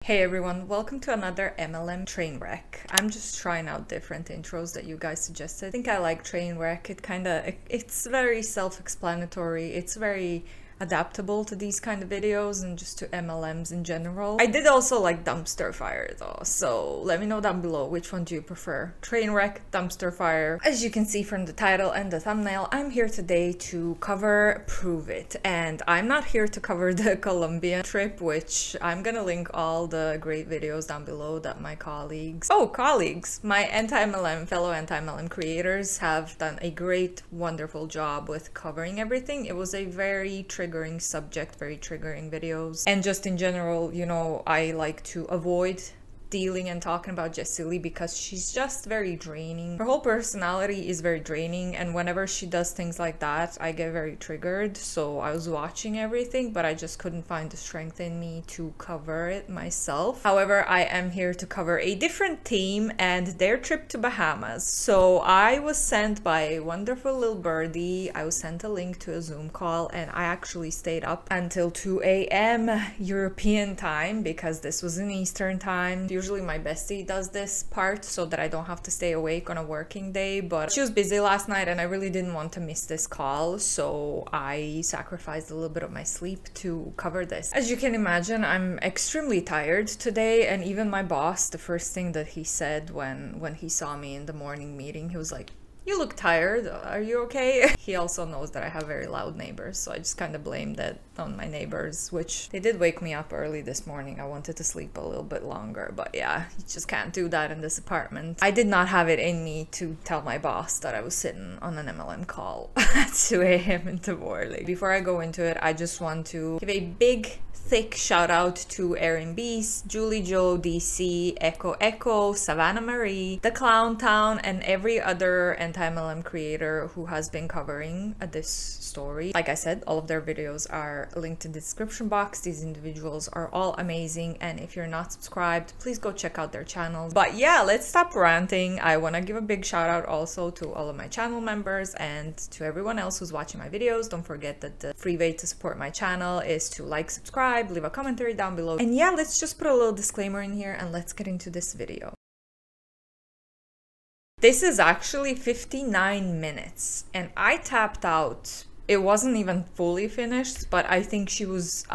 Hey everyone, welcome to another MLM train wreck. I'm just trying out different intros that you guys suggested. I think I like train wreck. It's very self-explanatory. It's very adaptable to these kind of videos and just to MLMs in general. I did also like dumpster fire though, so let me know down below which one do you prefer. Train wreck, dumpster fire. As you can see from the title and the thumbnail, I'm here today to cover Pruvit, and I'm not here to cover the Colombian trip, which I'm gonna link all the great videos down below that my colleagues, my anti-MLM, fellow anti-MLM creators have done a great, wonderful job with covering everything. It was a very triggering subject, very triggering videos, and just in general, you know, I like to avoid dealing and talking about Jessie Lee because she's just very draining. Her whole personality is very draining, and whenever she does things like that, I get very triggered. So I was watching everything, but I just couldn't find the strength in me to cover it myself. However, I am here to cover a different team and their trip to Bahamas. So I was sent by a wonderful little birdie. I was sent a link to a Zoom call, and I actually stayed up until 2 a.m. European time because this was in Eastern time. Usually my bestie does this part so that I don't have to stay awake on a working day, but she was busy last night and I really didn't want to miss this call, so I sacrificed a little bit of my sleep to cover this. As you can imagine, I'm extremely tired today, and even my boss, the first thing that he said when he saw me in the morning meeting, he was like, "You look tired, are you okay?" He also knows that I have very loud neighbors, so I just kind of blamed that on my neighbors, which they did wake me up early this morning. I wanted to sleep a little bit longer, but yeah, you just can't do that in this apartment. I did not have it in me to tell my boss that I was sitting on an MLM call at 2 a.m. in the morning. Before I go into it, I just want to give a big thick shout out to Erin Bies, Julie Joe, DC, Echo, Savannah Marie, The Clown Town, and every other anti-MLM creator who has been covering this story. Like I said, all of their videos are linked in the description box. These individuals are all amazing, and if you're not subscribed, please go check out their channels. But yeah, let's stop ranting. I want to give a big shout out also to all of my channel members and to everyone else who's watching my videos. Don't forget that the free way to support my channel is to like, subscribe, leave a commentary down below. And yeah, let's just put a little disclaimer in here and let's get into this video. This is actually 59 minutes and I tapped out. It wasn't even fully finished, but I think she was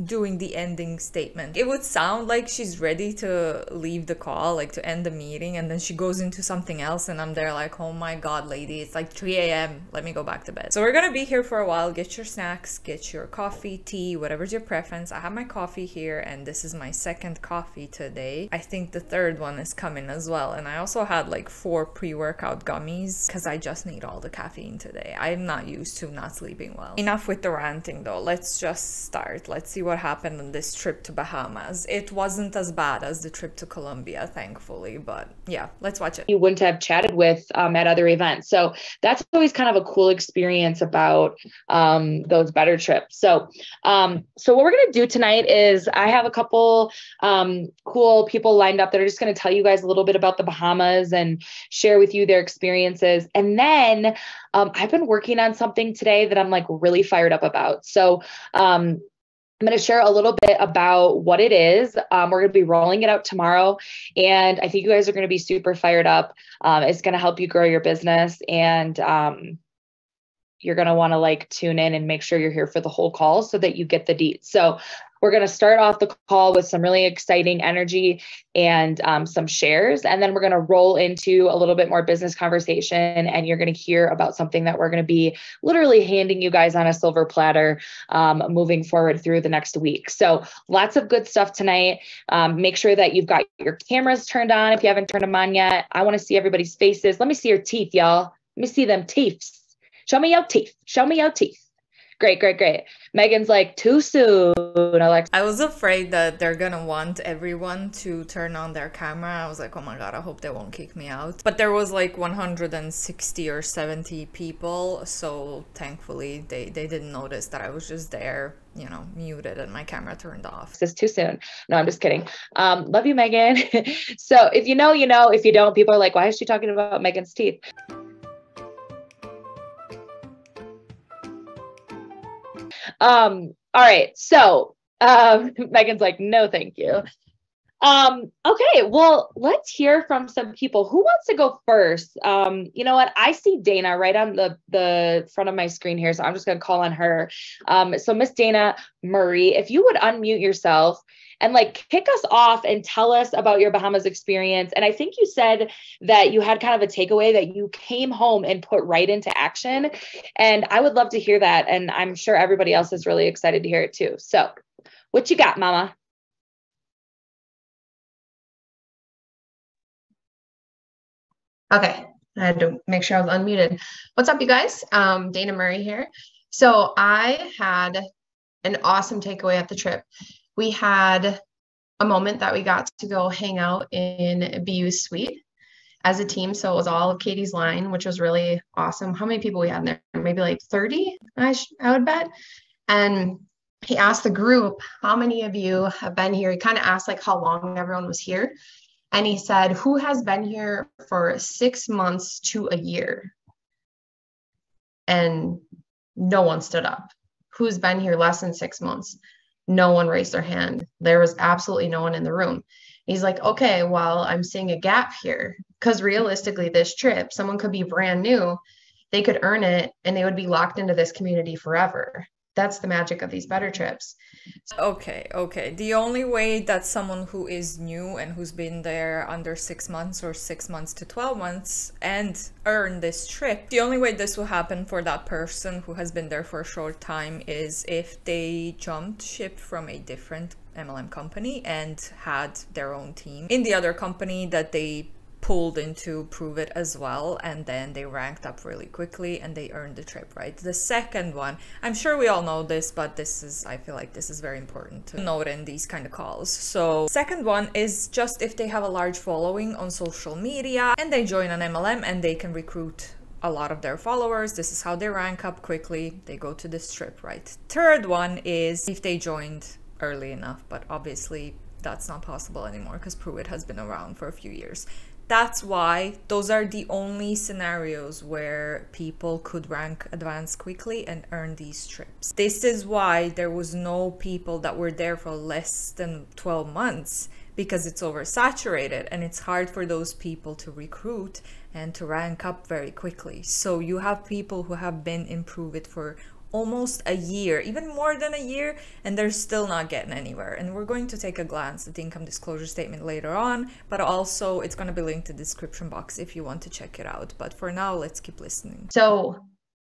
doing the ending statement. It would sound like she's ready to leave the call, like to end the meeting, and then she goes into something else, and I'm there like, oh my god, lady, it's like 3 a.m. Let me go back to bed. So we're gonna be here for a while. Get your snacks, get your coffee, tea, whatever's your preference. I have my coffee here, and this is my second coffee today. I think the third one is coming as well, and I also had like 4 pre-workout gummies because I just need all the caffeine today. I'm not used to not sleeping well. Enough with the ranting though. Let's just start. Let's see what happened on this trip to Bahamas. It wasn't as bad as the trip to Colombia, thankfully, but yeah, let's watch it. You wouldn't have chatted with at other events. So that's always kind of a cool experience about those better trips. So what we're going to do tonight is I have a couple cool people lined up that are just going to tell you guys a little bit about the Bahamas and share with you their experiences. And then I've been working on something today that I'm like really fired up about. So I'm going to share a little bit about what it is. We're going to be rolling it out tomorrow, and I think you guys are going to be super fired up. It's going to help you grow your business, and you're going to want to like tune in and make sure you're here for the whole call so that you get the deets. So we're going to start off the call with some really exciting energy and some shares. And then we're going to roll into a little bit more business conversation. And you're going to hear about something that we're going to be literally handing you guys on a silver platter moving forward through the next week. So lots of good stuff tonight. Make sure that you've got your cameras turned on if you haven't turned them on yet. I want to see everybody's faces. Let me see your teeth, y'all. Let me see them teeth. Show me your teeth. Show me your teeth. Great. Megan's like, too soon, Alexa. I was afraid that they're gonna want everyone to turn on their camera. I was like, oh my god, I hope they won't kick me out. But there was like 160 or 70 people, so thankfully they didn't notice that I was just there, you know, muted and my camera turned off. This is too soon. No, I'm just kidding. Love you, Megan. So if you know, you know. If you don't, people are like, why is she talking about Megan's teeth? All right. So Megan's like, no, thank you. Okay, well, let's hear from some people. Who wants to go first? You know what? I see Dana right on the front of my screen here, so I'm just gonna call on her. So Miss Dana Murray, if you would unmute yourself and like kick us off and tell us about your Bahamas experience. And I think you said that you had kind of a takeaway that you came home and put right into action. And I would love to hear that. And I'm sure everybody else is really excited to hear it too. So what you got, Mama? Okay, I had to make sure I was unmuted. What's up, you guys? Dana Murray here. So I had an awesome takeaway at the trip. We had a moment that we got to go hang out in Bies suite as a team. So it was all of Katie's line, which was really awesome. How many people we had in there? Maybe like 30, I would bet. And he asked the group, how many of you have been here? He kind of asked like how long everyone was here. And he said, who has been here for 6 months to a year? And no one stood up. Who's been here less than 6 months? No one raised their hand. There was absolutely no one in the room. He's like, okay, well, I'm seeing a gap here. Because realistically, this trip, someone could be brand new, they could earn it, and they would be locked into this community forever. That's the magic of these better trips. Okay. The only way that someone who is new and who's been there under 6 months or 6 months to 12 months and earn this trip, the only way this will happen for that person who has been there for a short time is if they jumped ship from a different MLM company and had their own team in the other company that they pulled into Pruvit as well, and then they ranked up really quickly and they earned the trip, right? The second one, I'm sure we all know this, but I feel like this is very important to note in these kind of calls. So second one is just if they have a large following on social media and they join an MLM and they can recruit a lot of their followers. This is how they rank up quickly. They go to this trip, right? Third one is if they joined early enough, but obviously that's not possible anymore because Pruvit has been around for a few years. That's why those are the only scenarios where people could rank advance quickly and earn these trips. This is why there was no people that were there for less than 12 months, because it's oversaturated and it's hard for those people to recruit and to rank up very quickly. So you have people who have been in Pruvit for almost a year, even more than a year, and they're still not getting anywhere. And we're going to take a glance at the income disclosure statement later on, but also it's going to be linked in the description box if you want to check it out. But for now, let's keep listening. So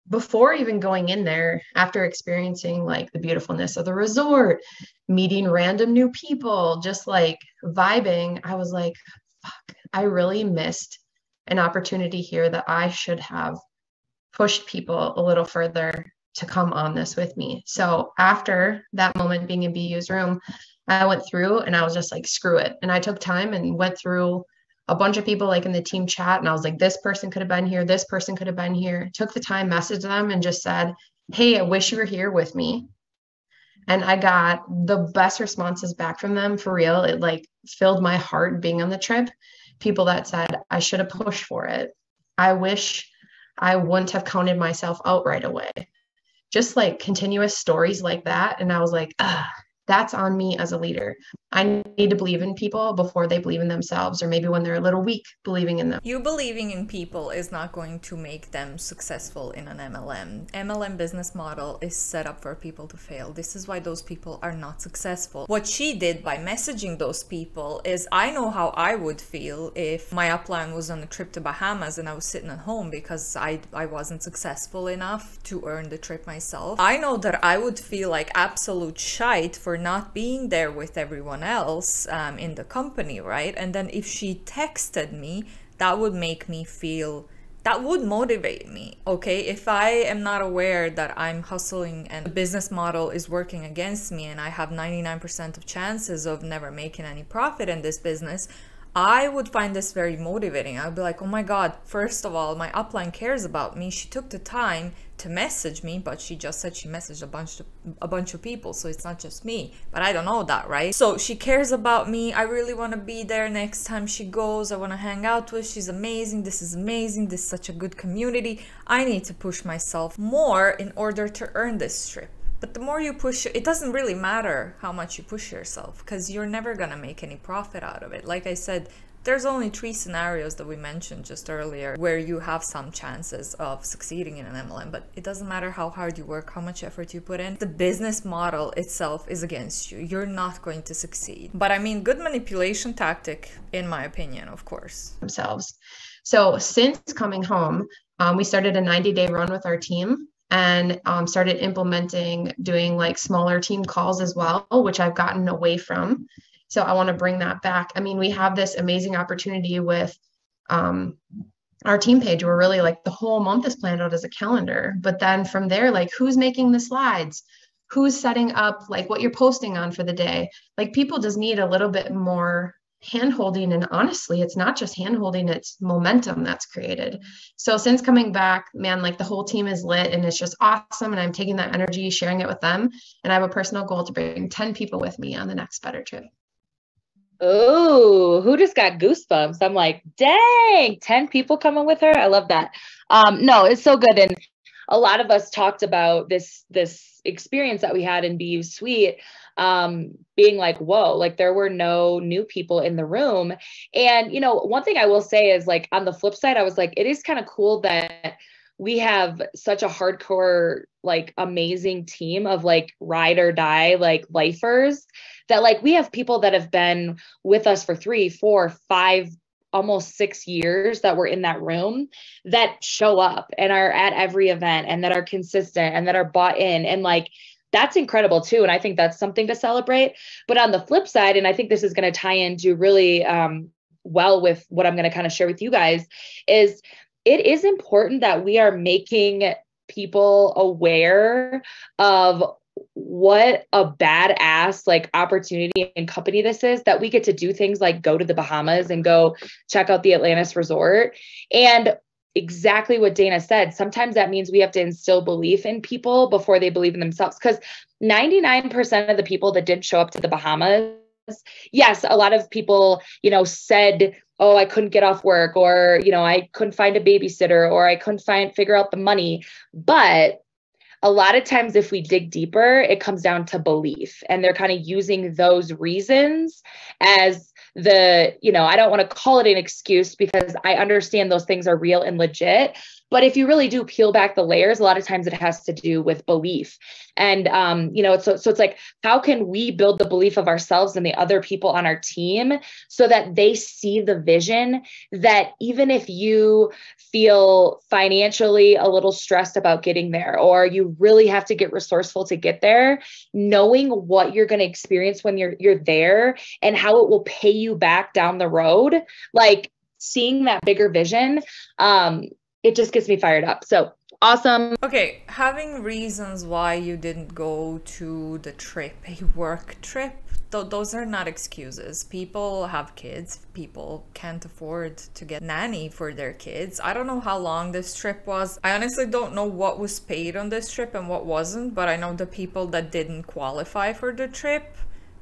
before even going in there, after experiencing like the beautifulness of the resort, meeting random new people, just like vibing, I was like, fuck, I really missed an opportunity here that I should have pushed people a little further to come on this with me. So after that moment being in BU's room, I went through and I was just like, screw it. And I took time and went through a bunch of people like in the team chat. And I was like, this person could have been here. This person could have been here. Took the time, messaged them and just said, hey, I wish you were here with me. And I got the best responses back from them, for real. It like filled my heart being on the trip. People that said, I should have pushed for it. I wish I wouldn't have counted myself out right away. Just like continuous stories like that. And I was like, that's on me as a leader. I need to believe in people before they believe in themselves, or maybe when they're a little weak, believing in them. You believing in people is not going to make them successful in an MLM. MLM business model is set up for people to fail. This is why those people are not successful. What she did by messaging those people is, I know how I would feel if my upline was on a trip to Bahamas and I was sitting at home because I wasn't successful enough to earn the trip myself. I know that I would feel like absolute shite for not being there with everyone else in the company, right? And then if she texted me, that would make me feel, that would motivate me, okay? If I am not aware that I'm hustling and the business model is working against me and I have 99% of chances of never making any profit in this business, I would find this very motivating. I would be like, oh my God, first of all, my upline cares about me. She took the time to message me, but she just said she messaged a bunch of people, so it's not just me. But I don't know that, right? So she cares about me. I really want to be there next time she goes. I want to hang out with. She's amazing. This is amazing. This is such a good community. I need to push myself more in order to earn this trip. But the more you push, it doesn't really matter how much you push yourself, because you're never gonna make any profit out of it. Like I said, there's only 3 scenarios that we mentioned just earlier where you have some chances of succeeding in an MLM, but it doesn't matter how hard you work, how much effort you put in. The business model itself is against you. You're not going to succeed. But I mean, good manipulation tactic, in my opinion, of course. Themselves. So since coming home, we started a 90-day run with our team, and started implementing doing like smaller team calls as well, which I've gotten away from. So I want to bring that back. I mean, we have this amazing opportunity with our team page where really like the whole month is planned out as a calendar. But then from there, like who's making the slides? Who's setting up like what you're posting on for the day? Like people just need a little bit more hand-holding, and honestly, it's not just hand-holding, it's momentum that's created. So since coming back, man, like the whole team is lit and it's just awesome, and I'm taking that energy, sharing it with them, and I have a personal goal to bring 10 people with me on the next Better Trip. Oh, who just got goosebumps? I'm like, dang, 10 people coming with her. I love that. No, it's so good. And a lot of us talked about this experience that we had in Bies Suite, being like, whoa, like there were no new people in the room. And, you know, one thing I will say is like, on the flip side, I was like, it is kind of cool that we have such a hardcore, like amazing team of like ride or die, like lifers, that like we have people that have been with us for 3, 4, 5, almost 6 years that were in that room, that show up and are at every event and that are consistent and that are bought in. And like, that's incredible too. And I think that's something to celebrate. But on the flip side, and I think this is going to tie into really well with what I'm going to kind of share with you guys, is it is important that we are making people aware of what a badass like opportunity and company this is, that we get to do things like go to the Bahamas and go check out the Atlantis resort. And exactly what Dana said, sometimes that means we have to instill belief in people before they believe in themselves. Because 99% of the people that didn't show up to the Bahamas, yes, a lot of people, you know, said, oh, I couldn't get off work, or, you know, I couldn't find a babysitter, or I couldn't figure out the money. But a lot of times if we dig deeper, it comes down to belief, and they're kind of using those reasons as the, you know, I don't want to call it an excuse because I understand those things are real and legit. But if you really do peel back the layers, a lot of times it has to do with belief. And, you know, so it's like, how can we build the belief of ourselves and the other people on our team so that they see the vision, that even if you feel financially a little stressed about getting there, or you really have to get resourceful to get there, knowing what you're going to experience when you're there and how it will pay you back down the road, like seeing that bigger vision, it just gets me fired up. So awesome. Okay, having reasons why you didn't go to the trip, a work trip, those are not excuses. People have kids. People can't afford to get nanny for their kids. I don't know how long this trip was. I honestly don't know what was paid on this trip and what wasn't, but I know the people that didn't qualify for the trip,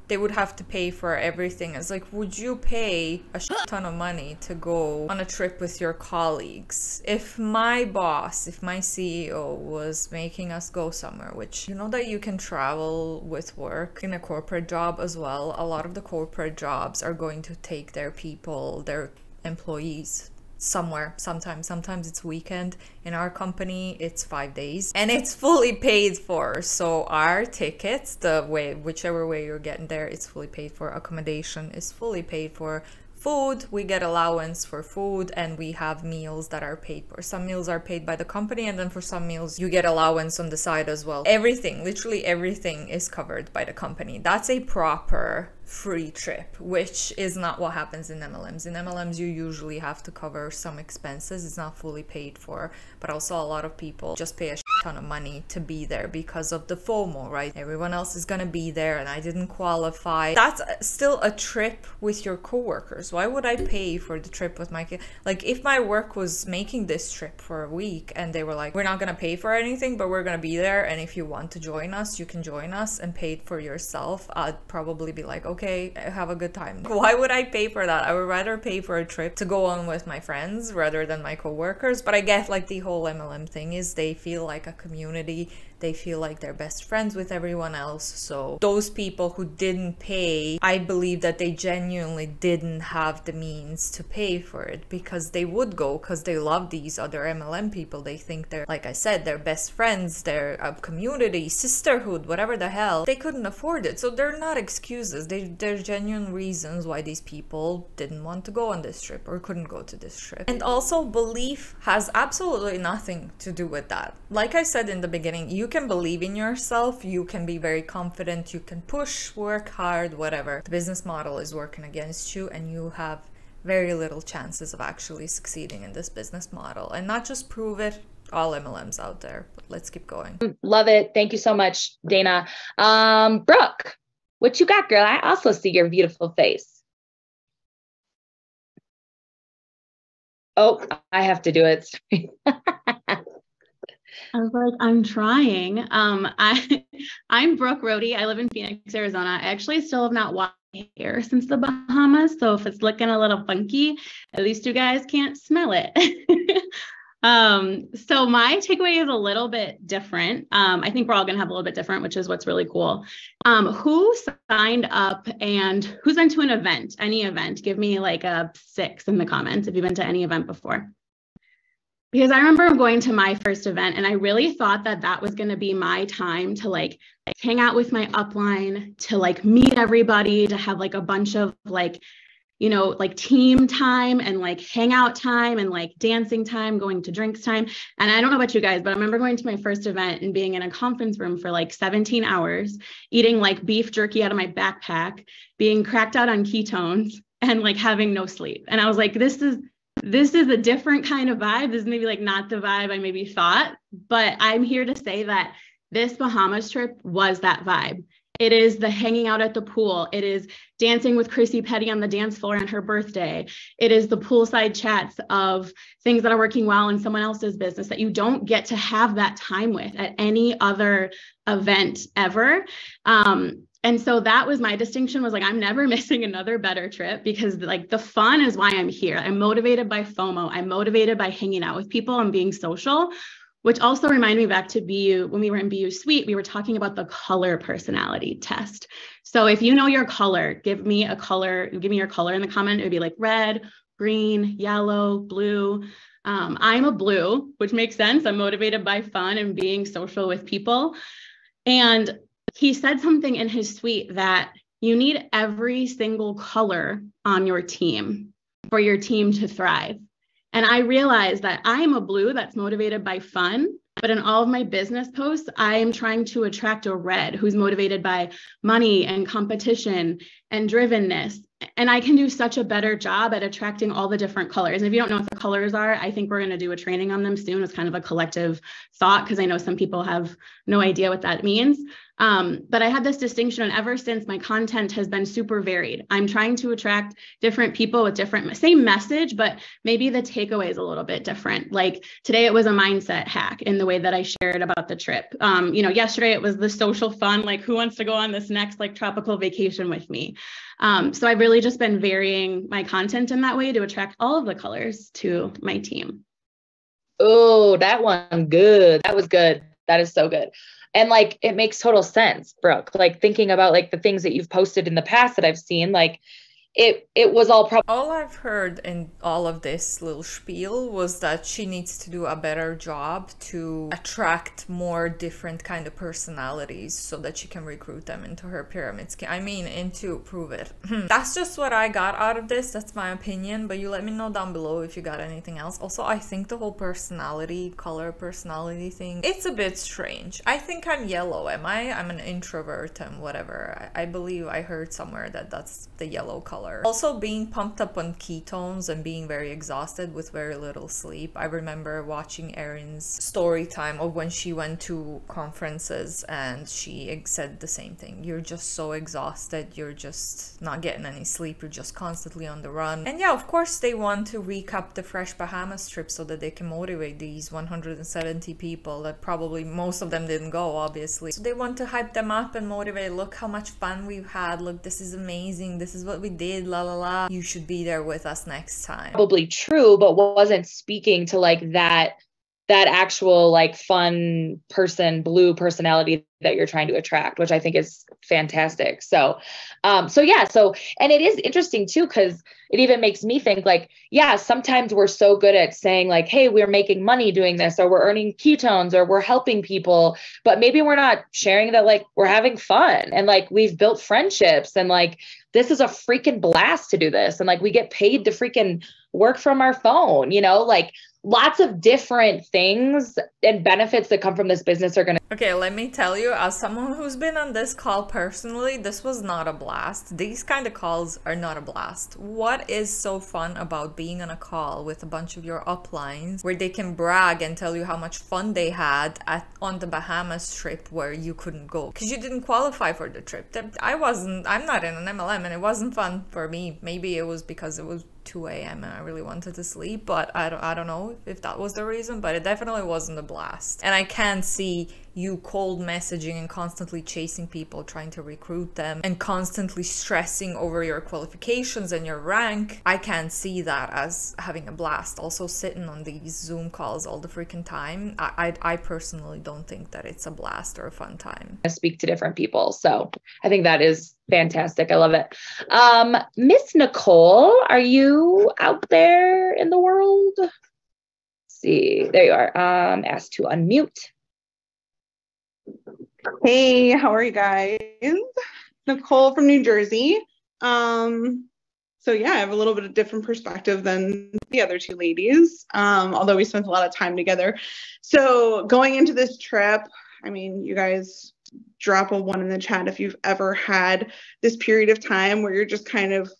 they would have to pay for everything. It's like, would you pay a shit ton of money to go on a trip with your colleagues? If my boss, if my CEO was making us go somewhere, which you know that you can travel with work in a corporate job as well. A lot of the corporate jobs are going to take their people, their employees somewhere. Sometimes it's weekend. In our company it's 5 days and it's fully paid for. So our tickets, whichever way you're getting there, it's fully paid for. Accommodation is fully paid for. Food, we get allowance for food, and we have meals that are paid for. Some meals are paid by the company, and then for some meals you get allowance on the side as well. Everything, literally everything is covered by the company. That's a proper free trip, which is not what happens in MLMs. In MLMs, you usually have to cover some expenses. It's not fully paid for, but also a lot of people just pay a ton of money to be there because of the FOMO, right? Everyone else is gonna be there and I didn't qualify. That's still a trip with your coworkers. Why would I pay for the trip with my kid? Like, if my work was making this trip for a week and they were like, we're not gonna pay for anything, but we're gonna be there, and if you want to join us, you can join us, and pay it for yourself, I'd probably be like, okay, have a good time. Why would I pay for that? I would rather pay for a trip to go on with my friends rather than my coworkers. But I get like the whole MLM thing is they feel like a community. They feel like they're best friends with everyone else. So those people who didn't pay, I believe that they genuinely didn't have the means to pay for it, because they would go because they love these other MLM people. They think they're, like I said, they're best friends, they're a community, sisterhood, whatever the hell. They couldn't afford it. So they're not excuses. They're genuine reasons why these people didn't want to go on this trip or couldn't go to this trip. And also, belief has absolutely nothing to do with that. Like I said in the beginning, you can believe in yourself, you can be very confident, you can push, work hard, whatever. The business model is working against you, and you have very little chances of actually succeeding in this business model. And not just Pruvit, all MLMs out there. But let's keep going. Love it. Thank you so much, Dana. Brooke, what you got, girl? I also see your beautiful face. Oh, I have to do it. I was like, I'm trying. I'm Brooke Rohde. I live in Phoenix, Arizona. I actually still have not washed my hair since the Bahamas. So if it's looking a little funky, at least you guys can't smell it. So my takeaway is a little bit different. I think we're all going to have a little bit different, which is what's really cool. Who signed up and who's been to an event, any event? Give me like a 6 in the comments if you've been to any event before. Because I remember going to my first event and I really thought that that was going to be my time to like hang out with my upline, to like meet everybody, to have like a bunch of like, you know, like team time and like hangout time and like dancing time, going to drinks time. And I don't know about you guys, but I remember going to my first event and being in a conference room for like 17 hours, eating like beef jerky out of my backpack, being cracked out on ketones and like having no sleep. And I was like, this is a different kind of vibe. This is maybe like not the vibe I maybe thought, but I'm here to say that this Bahamas trip was that vibe. It is the hanging out at the pool. It is dancing with Chrissy Petty on the dance floor on her birthday. It is the poolside chats of things that are working well in someone else's business that you don't get to have that time with at any other event ever. And so that was my distinction, was like, I'm never missing another better trip, because like the fun is why I'm here. I'm motivated by FOMO. I'm motivated by hanging out with people and being social, which also reminded me back to BU. When we were in BU Suite, we were talking about the color personality test. So if you know your color, give me your color in the comment. It would be like red, green, yellow, blue. I'm a blue, which makes sense. I'm motivated by fun and being social with people. And he said something in his suite that you need every single color on your team for your team to thrive. And I realized that I'm a blue that's motivated by fun, but in all of my business posts, I am trying to attract a red who's motivated by money and competition and drivenness. And I can do such a better job at attracting all the different colors. And if you don't know what the colors are, I think we're going to do a training on them soon. It's kind of a collective thought, because I know some people have no idea what that means. But I had this distinction, and ever since, my content has been super varied. I'm trying to attract different people with different, same message, but maybe the takeaway is a little bit different. Like today it was a mindset hack in the way that I shared about the trip. Yesterday it was the social fun, like who wants to go on this next like tropical vacation with me? So I've really just been varying my content in that way to attract all of the colors to my team. Oh, that one, good. That was good. That is so good. And like, it makes total sense, Brooke, like thinking about like the things that you've posted in the past that I've seen, like it was all all I've heard in all of this little spiel was that she needs to do a better job to attract more different kind of personalities so that she can recruit them into her pyramid scheme. I mean, into Pruvit. That's just what I got out of this. That's my opinion, but you let me know down below if you got anything else. Also, I think the whole color personality thing, it's a bit strange. I think I'm yellow, am I? I'm an introvert and whatever. I believe I heard somewhere that that's the yellow color. Also, being pumped up on ketones and being very exhausted with very little sleep. I remember watching Erin's story time of when she went to conferences and she said the same thing. You're just so exhausted. You're just not getting any sleep. You're just constantly on the run. And yeah, of course, they want to recap the Fresh Bahamas trip so that they can motivate these 170 people that probably most of them didn't go, obviously. So they want to hype them up and motivate. Look how much fun we've had. Look, this is amazing. This is what we did. La la la. You should be there with us next time. Probably true, but wasn't speaking to like that that actual like fun person, blue personality that you're trying to attract, which I think is fantastic. So, and it is interesting too, because it even makes me think like, yeah, sometimes we're so good at saying like, hey, we're making money doing this, or we're earning ketones, or we're helping people, but maybe we're not sharing that like we're having fun and like we've built friendships and like this is a freaking blast to do this. And like we get paid to freaking work from our phone, like lots of different things and benefits that come from this business are going to. Okay, let me tell you, as someone who's been on this call personally, this was not a blast. These kind of calls are not a blast. What is so fun about being on a call with a bunch of your uplines where they can brag and tell you how much fun they had on the Bahamas trip where you couldn't go because you didn't qualify for the trip? I'm not in an MLM and it wasn't fun for me. Maybe it was because it was 2 a.m. and I really wanted to sleep, but I don't know if that was the reason, but it definitely wasn't a blast. And I can see you cold messaging and constantly chasing people, trying to recruit them and constantly stressing over your qualifications and your rank. I can see that as having a blast. Also sitting on these Zoom calls all the freaking time, I personally don't think that it's a blast or a fun time. I speak to different people, so I think that is fantastic. I love it. Miss Nicole, are you out there in the world? Let's see, there you are. Asked to unmute. Hey, how are you guys? Nicole from New Jersey. So yeah, I have a little bit of different perspective than the other two ladies, although we spent a lot of time together. So going into this trip, I mean, you guys drop a 1 in the chat if you've ever had this period of time where you're just kind of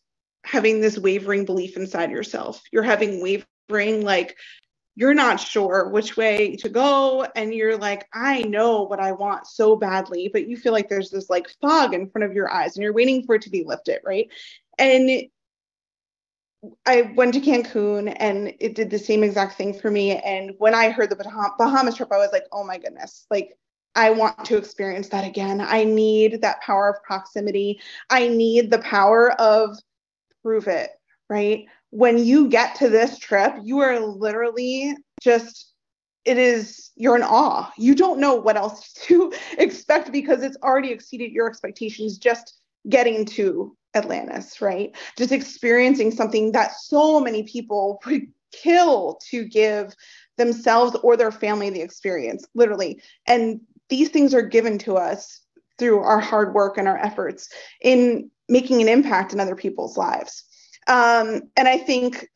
having this wavering belief inside yourself. You're having wavering, like, you're not sure which way to go, and you're like, I know what I want so badly, but you feel like there's this like fog in front of your eyes and you're waiting for it to be lifted, right? And I went to Cancun and it did the same exact thing for me. And when I heard the Bahamas trip, I was like, oh my goodness, like I want to experience that again. I need that power of proximity. I need the power of Pruvit, right? When you get to this trip, you are literally just, you're in awe. You don't know what else to expect because it's already exceeded your expectations just getting to Atlantis, right? Just experiencing something that so many people would kill to give themselves or their family the experience, literally. And these things are given to us through our hard work and our efforts in making an impact in other people's lives. And I think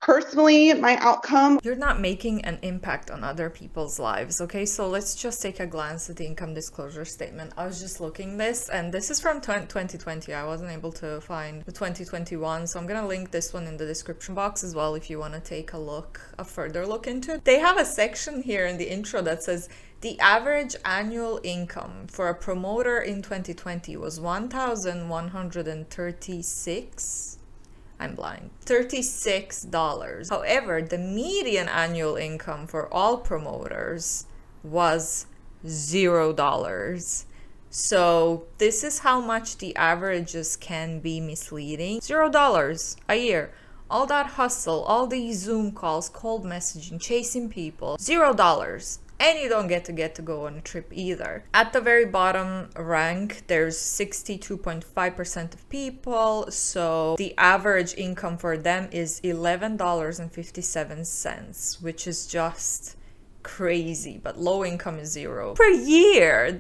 personally, my outcome... You're not making an impact on other people's lives, okay? So let's just take a glance at the income disclosure statement. I was just looking this, and this is from 2020. I wasn't able to find the 2021, so I'm gonna link this one in the description box as well if you want to take a further look into it. They have a section here in the intro that says, the average annual income for a promoter in 2020 was $1,136. I'm blind. $36. However, the median annual income for all promoters was $0. So this is how much the averages can be misleading. $0 a year. All that hustle, all these Zoom calls, cold messaging, chasing people, $0. And you don't get to go on a trip either. At the very bottom rank, there's 62.5% of people. So the average income for them is $11.57, which is just crazy. But low income is $0 per year.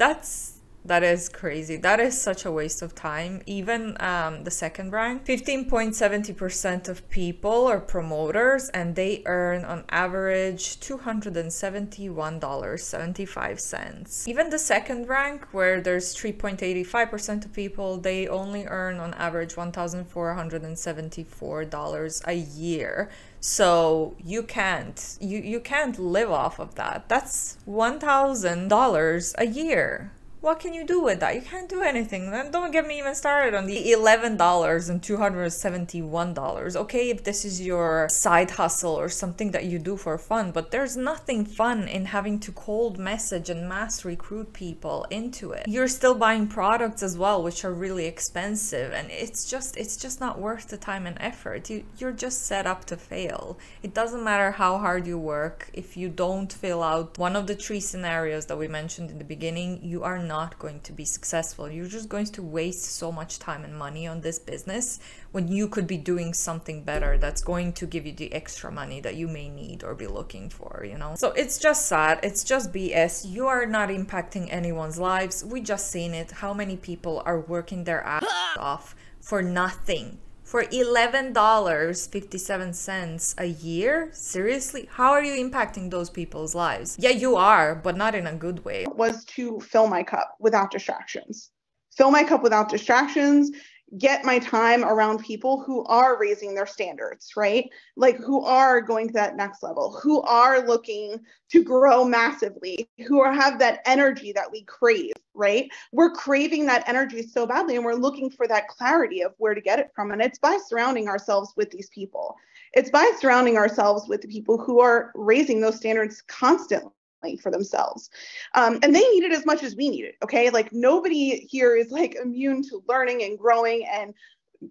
That is crazy. That is such a waste of time. Even the second rank, 15.70% of people are promoters and they earn on average $271.75. Even the second rank, where there's 3.85% of people, they only earn on average $1,474 a year. So you can't live off of that. That's $1,000 a year. What can you do with that? You can't do anything. Then don't get me even started on the $11 and $271. Okay, if this is your side hustle or something that you do for fun, but there's nothing fun in having to cold message and mass recruit people into it. You're still buying products as well, which are really expensive, and it's just not worth the time and effort. You're just set up to fail. It doesn't matter how hard you work. If you don't fill out one of the 3 scenarios that we mentioned in the beginning, you are not going to be successful. You're just going to waste so much time and money on this business when you could be doing something better that's going to give you the extra money that you may need or be looking for, you know? So it's just sad. It's just BS. You are not impacting anyone's lives. We just seen it. How many people are working their ass off for nothing? For $11.57 a year? Seriously? How are you impacting those people's lives? Yeah, you are, but not in a good way. Was to fill my cup without distractions. Fill my cup without distractions. Get my time around people who are raising their standards, right? Like who are going to that next level, who are looking to grow massively, who have that energy that we crave, right? We're craving that energy so badly, and we're looking for that clarity of where to get it from. And it's by surrounding ourselves with these people. It's by surrounding ourselves with the people who are raising those standards constantly for themselves. And they need it as much as we need it. Okay. Like nobody here is like immune to learning and growing and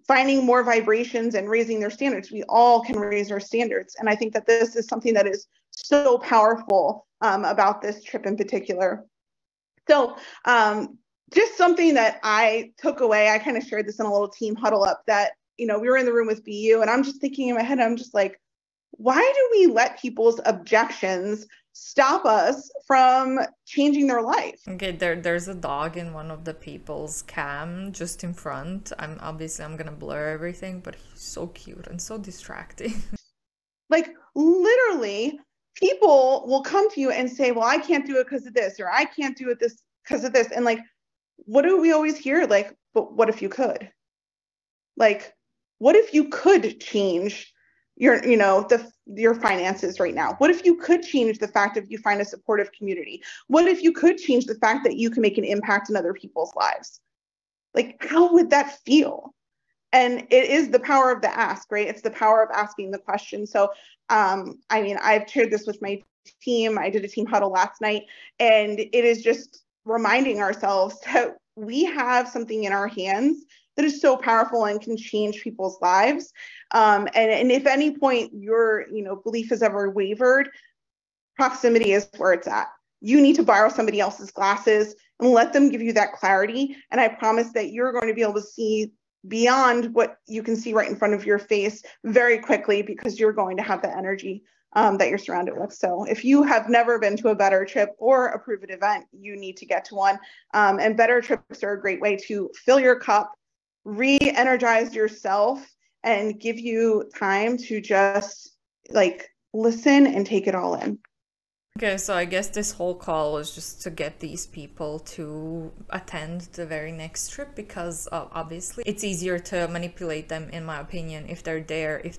finding more vibrations and raising their standards. We all can raise our standards. And I think that this is something that is so powerful about this trip in particular. So just something that I took away, I kind of shared this in a little team huddle up that, you know, we were in the room with BU, and I'm just thinking in my head, I'm just like, why do we let people's objections stop us from changing their life? Okay, there's a dog in one of the people's cam just in front. I'm gonna blur everything, but he's so cute and so distracting. Like literally, people will come to you and say, well, I can't do it because of this, or I can't do it this because of this. And like, what do we always hear? Like, but what if you could? Like, what if you could change your, you know, your finances right now? What if you could change the fact that you find a supportive community? What if you could change the fact that you can make an impact in other people's lives? Like, how would that feel? And it is the power of the ask, right? It's the power of asking the question. So, I mean, I've shared this with my team. I did a team huddle last night, and it is just reminding ourselves that we have something in our hands that is so powerful and can change people's lives. And if any point your, you know, belief has ever wavered, proximity is where it's at. You need to borrow somebody else's glasses and let them give you that clarity. And I promise that you're going to be able to see beyond what you can see right in front of your face very quickly, because you're going to have the energy that you're surrounded with. So if you have never been to a Better Trip or a Pruvit event, you need to get to one. And Better Trips are a great way to fill your cup, re-energize yourself, and give you time to just like listen and take it all in. Okay, so I guess this whole call was just to get these people to attend the very next trip, because obviously it's easier to manipulate them, in my opinion, if they're there, if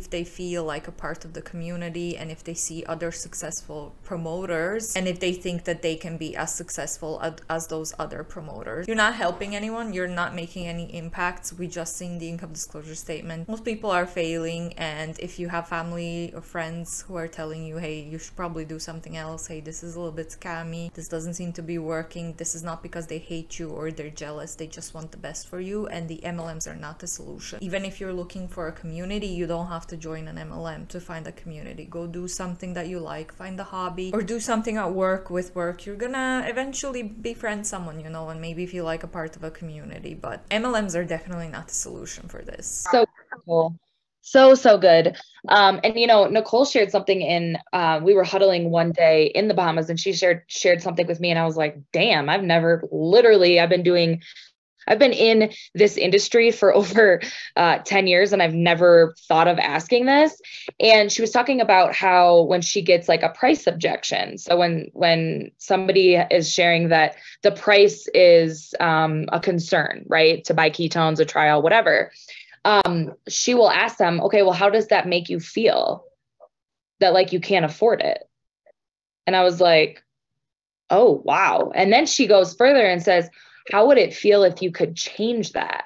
they feel like a part of the community, and if they see other successful promoters, and if they think that they can be as successful as those other promoters. You're not helping anyone, you're not making any impacts. We just seen the income disclosure statement. Most people are failing, and if you have family or friends who are telling you, hey, you should probably do something else, hey, this is a little bit scammy, this doesn't seem to be working, this is not because they hate you or they're jealous, they just want the best for you, and the MLMs are not the solution. Even if you're looking for a community, you don't have to join an MLM to find a community. Go do something that you like, find a hobby, or do something at work. With work, you're gonna eventually befriend someone, you know, and maybe feel like a part of a community, but MLMs are definitely not the solution for this. So cool. So good. And you know, Nicole shared something in, we were huddling one day in the Bahamas, and she shared something with me, and I was like, damn, I've been in this industry for over 10 years, and I've never thought of asking this. And she was talking about how when she gets like a price objection, so when somebody is sharing that the price is a concern, right, to buy ketones, a trial, whatever, she will ask them, okay, well, how does that make you feel that like you can't afford it? And I was like, Oh, wow. And then she goes further and says, how would it feel if you could change that?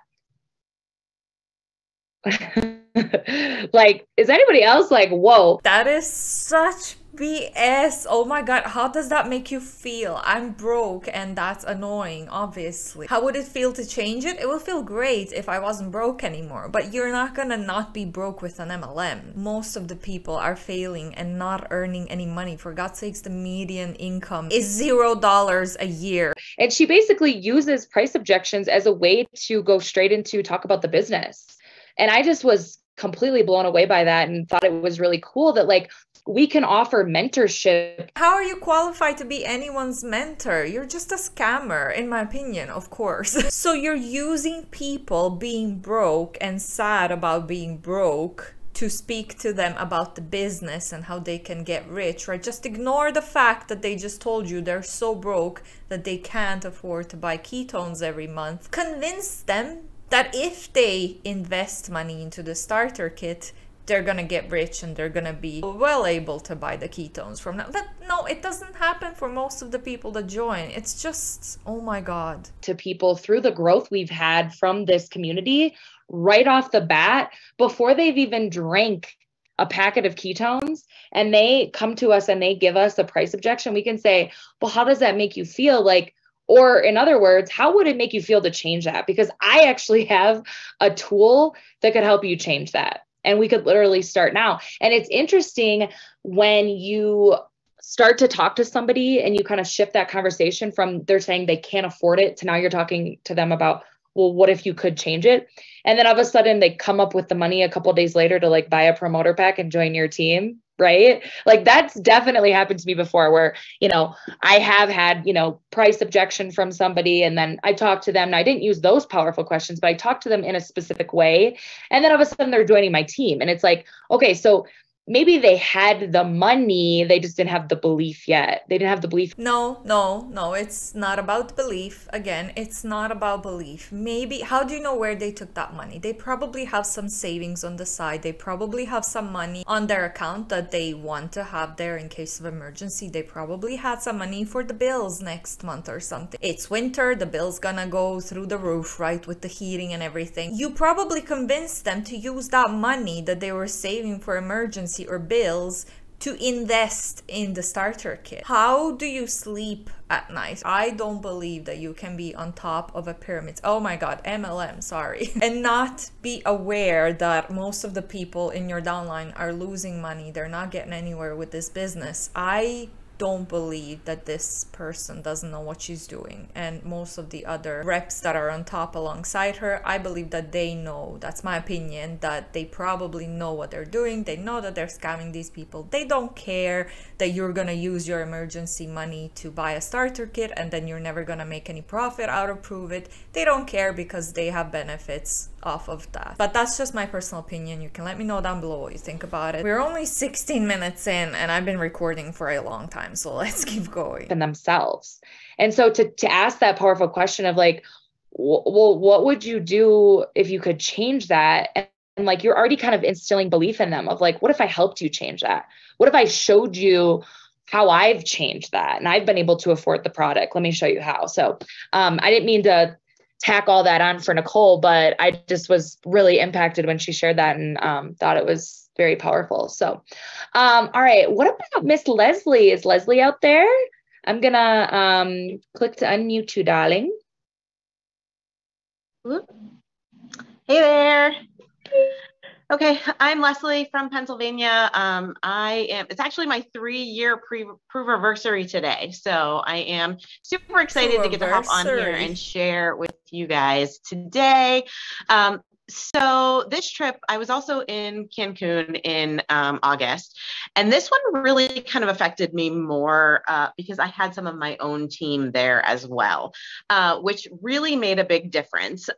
Like, is anybody else like, whoa? That is such BS. Oh my God, how does that make you feel? I'm broke and that's annoying, obviously. How would it feel to change it? It would feel great if I wasn't broke anymore, but you're not gonna not be broke with an MLM. Most of the people are failing and not earning any money. For God's sakes, the median income is $0 a year. And she basically uses price objections as a way to go straight into talk about the business. And I just was completely blown away by that and thought it was really cool that like we can offer mentorship. How are you qualified to be anyone's mentor? You're just a scammer, in my opinion, of course. So you're using people being broke and sad about being broke to speak to them about the business and how they can get rich, right? Just ignore the fact that they just told you they're so broke that they can't afford to buy ketones every month. Convince them that if they invest money into the starter kit, they're gonna get rich and they're gonna be well able to buy the ketones from now. But no, it doesn't happen for most of the people that join. It's just, oh my God. To people through the growth we've had from this community right off the bat, before they've even drank a packet of ketones, and they come to us and they give us a price objection, we can say, well, how does that make you feel? Like, or in other words, how would it make you feel to change that? Because I actually have a tool that could help you change that. And we could literally start now. And it's interesting when you start to talk to somebody and you kind of shift that conversation from they're saying they can't afford it to now you're talking to them about, well, what if you could change it? And then all of a sudden they come up with the money a couple of days later to like buy a promoter pack and join your team. Right? Like that's definitely happened to me before where, you know, I have had, you know, price objection from somebody and then I talked to them and I didn't use those powerful questions, but I talked to them in a specific way. And then all of a sudden they're joining my team. And it's like, okay, so maybe they had the money, they just didn't have the belief yet. They didn't have the belief. No, it's not about belief. Again, it's not about belief. Maybe, how do you know where they took that money? They probably have some savings on the side. They probably have some money on their account that they want to have there in case of emergency. They probably had some money for the bills next month or something. It's winter, the bill's gonna go through the roof, right? With the heating and everything. You probably convinced them to use that money that they were saving for emergency or bills to invest in the starter kit. How do you sleep at night? I don't believe that you can be on top of a pyramid. Oh my God, MLM, sorry. And not be aware that most of the people in your downline are losing money. They're not getting anywhere with this business. I don't believe that this person doesn't know what she's doing, and most of the other reps that are on top alongside her, I believe that they know, that's my opinion, that they probably know what they're doing. They know that they're scamming these people. They don't care that you're gonna use your emergency money to buy a starter kit and then you're never gonna make any profit out of Pruvit. They don't care because they have benefits off of that. But that's just my personal opinion. You can let me know down below what you think about it. We're only 16 minutes in and I've been recording for a long time, so let's keep going. And themselves. And so to ask that powerful question of like, well, what would you do if you could change that? And like, you're already kind of instilling belief in them of like, what if I helped you change that? What if I showed you how I've changed that and I've been able to afford the product? Let me show you how. So I didn't mean to tack all that on for Nicole, but I just was really impacted when she shared that and thought it was very powerful. So, all right. What about Miss Leslie? Is Leslie out there? I'm gonna click to unmute you, darling. Hey there. Okay, I'm Leslie from Pennsylvania. It's actually my 3-year Pruviversary today. So I am super excited to get to hop on here and share with you guys today. So this trip, I was also in Cancun in August, and this one really kind of affected me more because I had some of my own team there as well, which really made a big difference.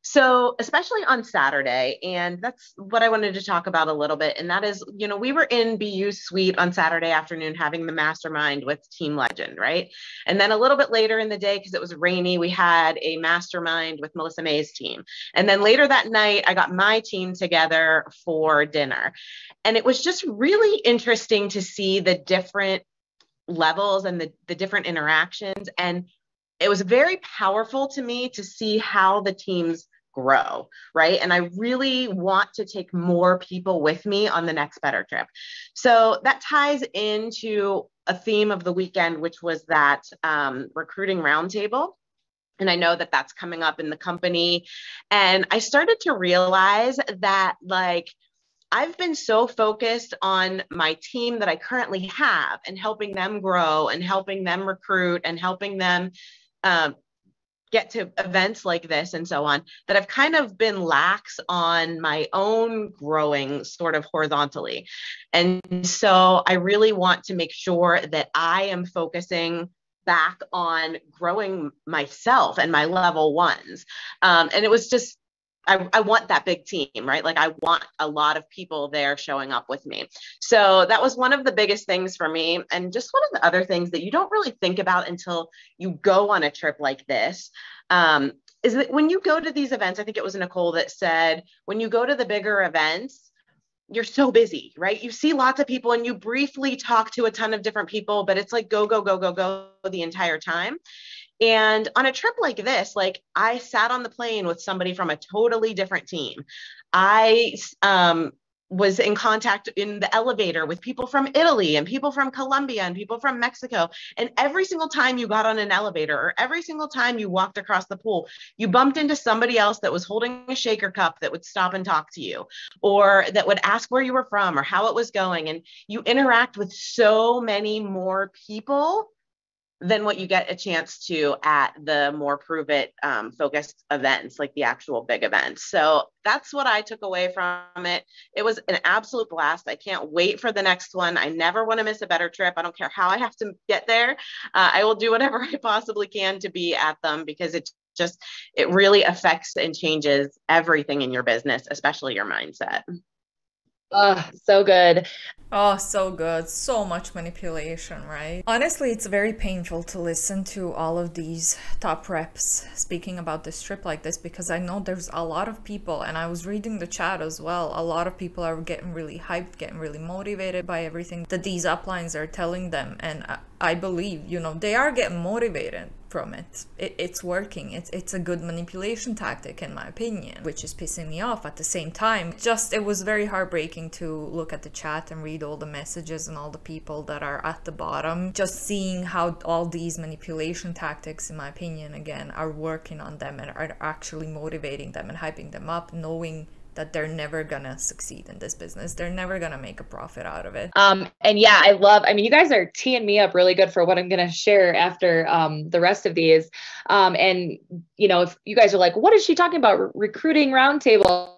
So especially on Saturday, and that's what I wanted to talk about a little bit. And that is, you know, we were in BU's suite on Saturday afternoon having the mastermind with Team Legend, right? And then a little bit later in the day, because it was rainy, we had a mastermind with Melissa May's team. And then later that night, I got my team together for dinner. And it was just really interesting to see the different levels and the different interactions. And it was very powerful to me to see how the teams grow, right? And I really want to take more people with me on the next Better Trip. So that ties into a theme of the weekend, which was that recruiting roundtable. And I know that that's coming up in the company. And I started to realize that, like, I've been so focused on my team that I currently have and helping them grow and helping them recruit and helping them get to events like this and so on, that I've kind of been lax on my own growing sort of horizontally. And so I really want to make sure that I am focusing back on growing myself and my level ones. And it was just, I want that big team, right? Like, I want a lot of people there showing up with me. So that was one of the biggest things for me. And just one of the other things that you don't really think about until you go on a trip like this, is that when you go to these events, I think it was Nicole that said, when you go to the bigger events, you're so busy, right? You see lots of people and you briefly talk to a ton of different people, but it's like go, go, go, go, go the entire time. And on a trip like this, like, I sat on the plane with somebody from a totally different team. I was in contact in the elevator with people from Italy and people from Colombia and people from Mexico. And every single time you got on an elevator or every single time you walked across the pool, you bumped into somebody else that was holding a shaker cup that would stop and talk to you, or that would ask where you were from or how it was going. And you interact with so many more people than what you get a chance to at the more Pruvit focused events, like the actual big events. So that's what I took away from it. It was an absolute blast. I can't wait for the next one. I never want to miss a Better Trip. I don't care how I have to get there. I will do whatever I possibly can to be at them, because it really affects and changes everything in your business, especially your mindset. Oh, so good. Oh, so good. So much manipulation, right? Honestly, it's very painful to listen to all of these top reps speaking about this trip like this, because I know there's a lot of people, and I was reading the chat as well, a lot of people are getting really hyped, getting really motivated by everything that these uplines are telling them. And I believe, you know, they are getting motivated from it. It's working. It's a good manipulation tactic, in my opinion, which is pissing me off at the same time. It was very heartbreaking to look at the chat and read all the messages and all the people that are at the bottom, just seeing how all these manipulation tactics, in my opinion, again, are working on them and are actually motivating them and hyping them up, knowing that they're never gonna succeed in this business. They're never gonna make a profit out of it. And yeah, I mean, you guys are teeing me up really good for what I'm going to share after the rest of these. And, you know, if you guys are like, what is she talking about? Recruiting roundtable,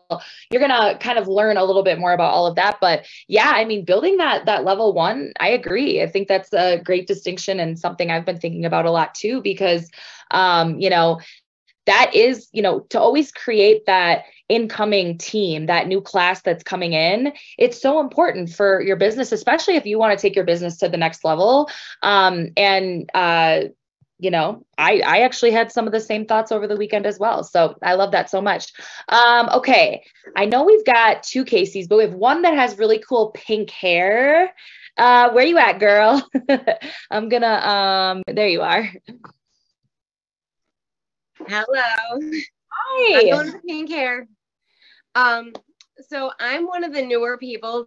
you're going to kind of learn a little bit more about all of that. But yeah, I mean, building that level one, I agree. I think that's a great distinction and something I've been thinking about a lot too, because, you know, that is, you know, to always create that incoming team, that new class that's coming in. It's so important for your business, especially if you want to take your business to the next level. You know, I actually had some of the same thoughts over the weekend as well. So I love that so much. Okay. I know we've got two Caseys, but we have one that has really cool pink hair. Where you at, girl? I'm gonna, there you are. Hello. Hi. I'm going with pink hair. So I'm one of the newer people,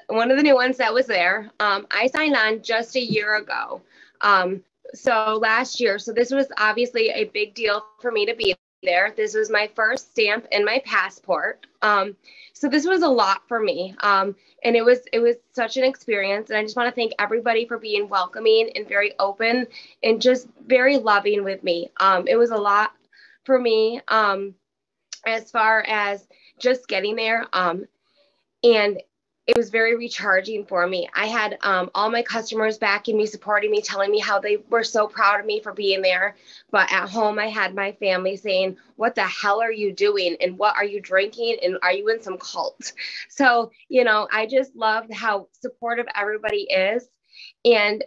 one of the new ones that was there. I signed on just a year ago. So last year, so this was obviously a big deal for me to be there. This was my first stamp in my passport. So this was a lot for me. And it was such an experience. And I just want to thank everybody for being welcoming and very open and just very loving with me. It was a lot for me, as far as just getting there. And it was very recharging for me. I had all my customers backing me, supporting me, telling me how they were so proud of me for being there. But at home, I had my family saying, what the hell are you doing? And what are you drinking? And are you in some cult? So, you know, I just loved how supportive everybody is. And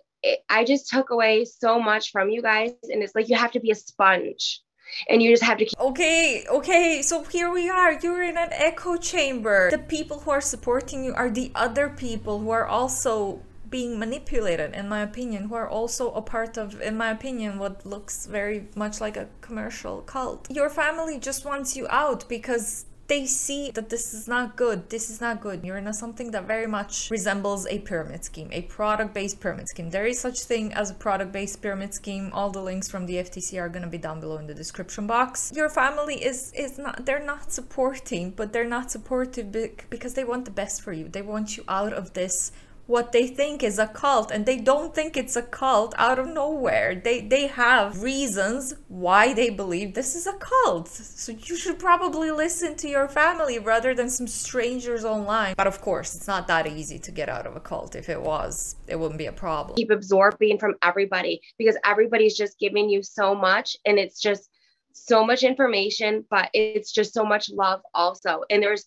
I just took away so much from you guys. And it's like, you have to be a sponge. And you just have to keep. Okay, so here we are. You're in an echo chamber. The people who are supporting you are the other people who are also being manipulated, in my opinion, who are also a part of, in my opinion, what looks very much like a commercial cult. Your family just wants you out because they see that this is not good. This is not good. You're in something that very much resembles a pyramid scheme, a product-based pyramid scheme. There is such thing as a product-based pyramid scheme. All the links from the FTC are going to be down below in the description box. Your family is not, they're not supporting, but they're not supportive because they want the best for you. They want you out of this, what they think is a cult, and they don't think it's a cult out of nowhere. They have reasons why they believe this is a cult. So you should probably listen to your family rather than some strangers online. But of course, it's not that easy to get out of a cult. If it was, it wouldn't be a problem. Keep absorbing from everybody because everybody's just giving you so much, and it's just so much information, but it's just so much love also. And there's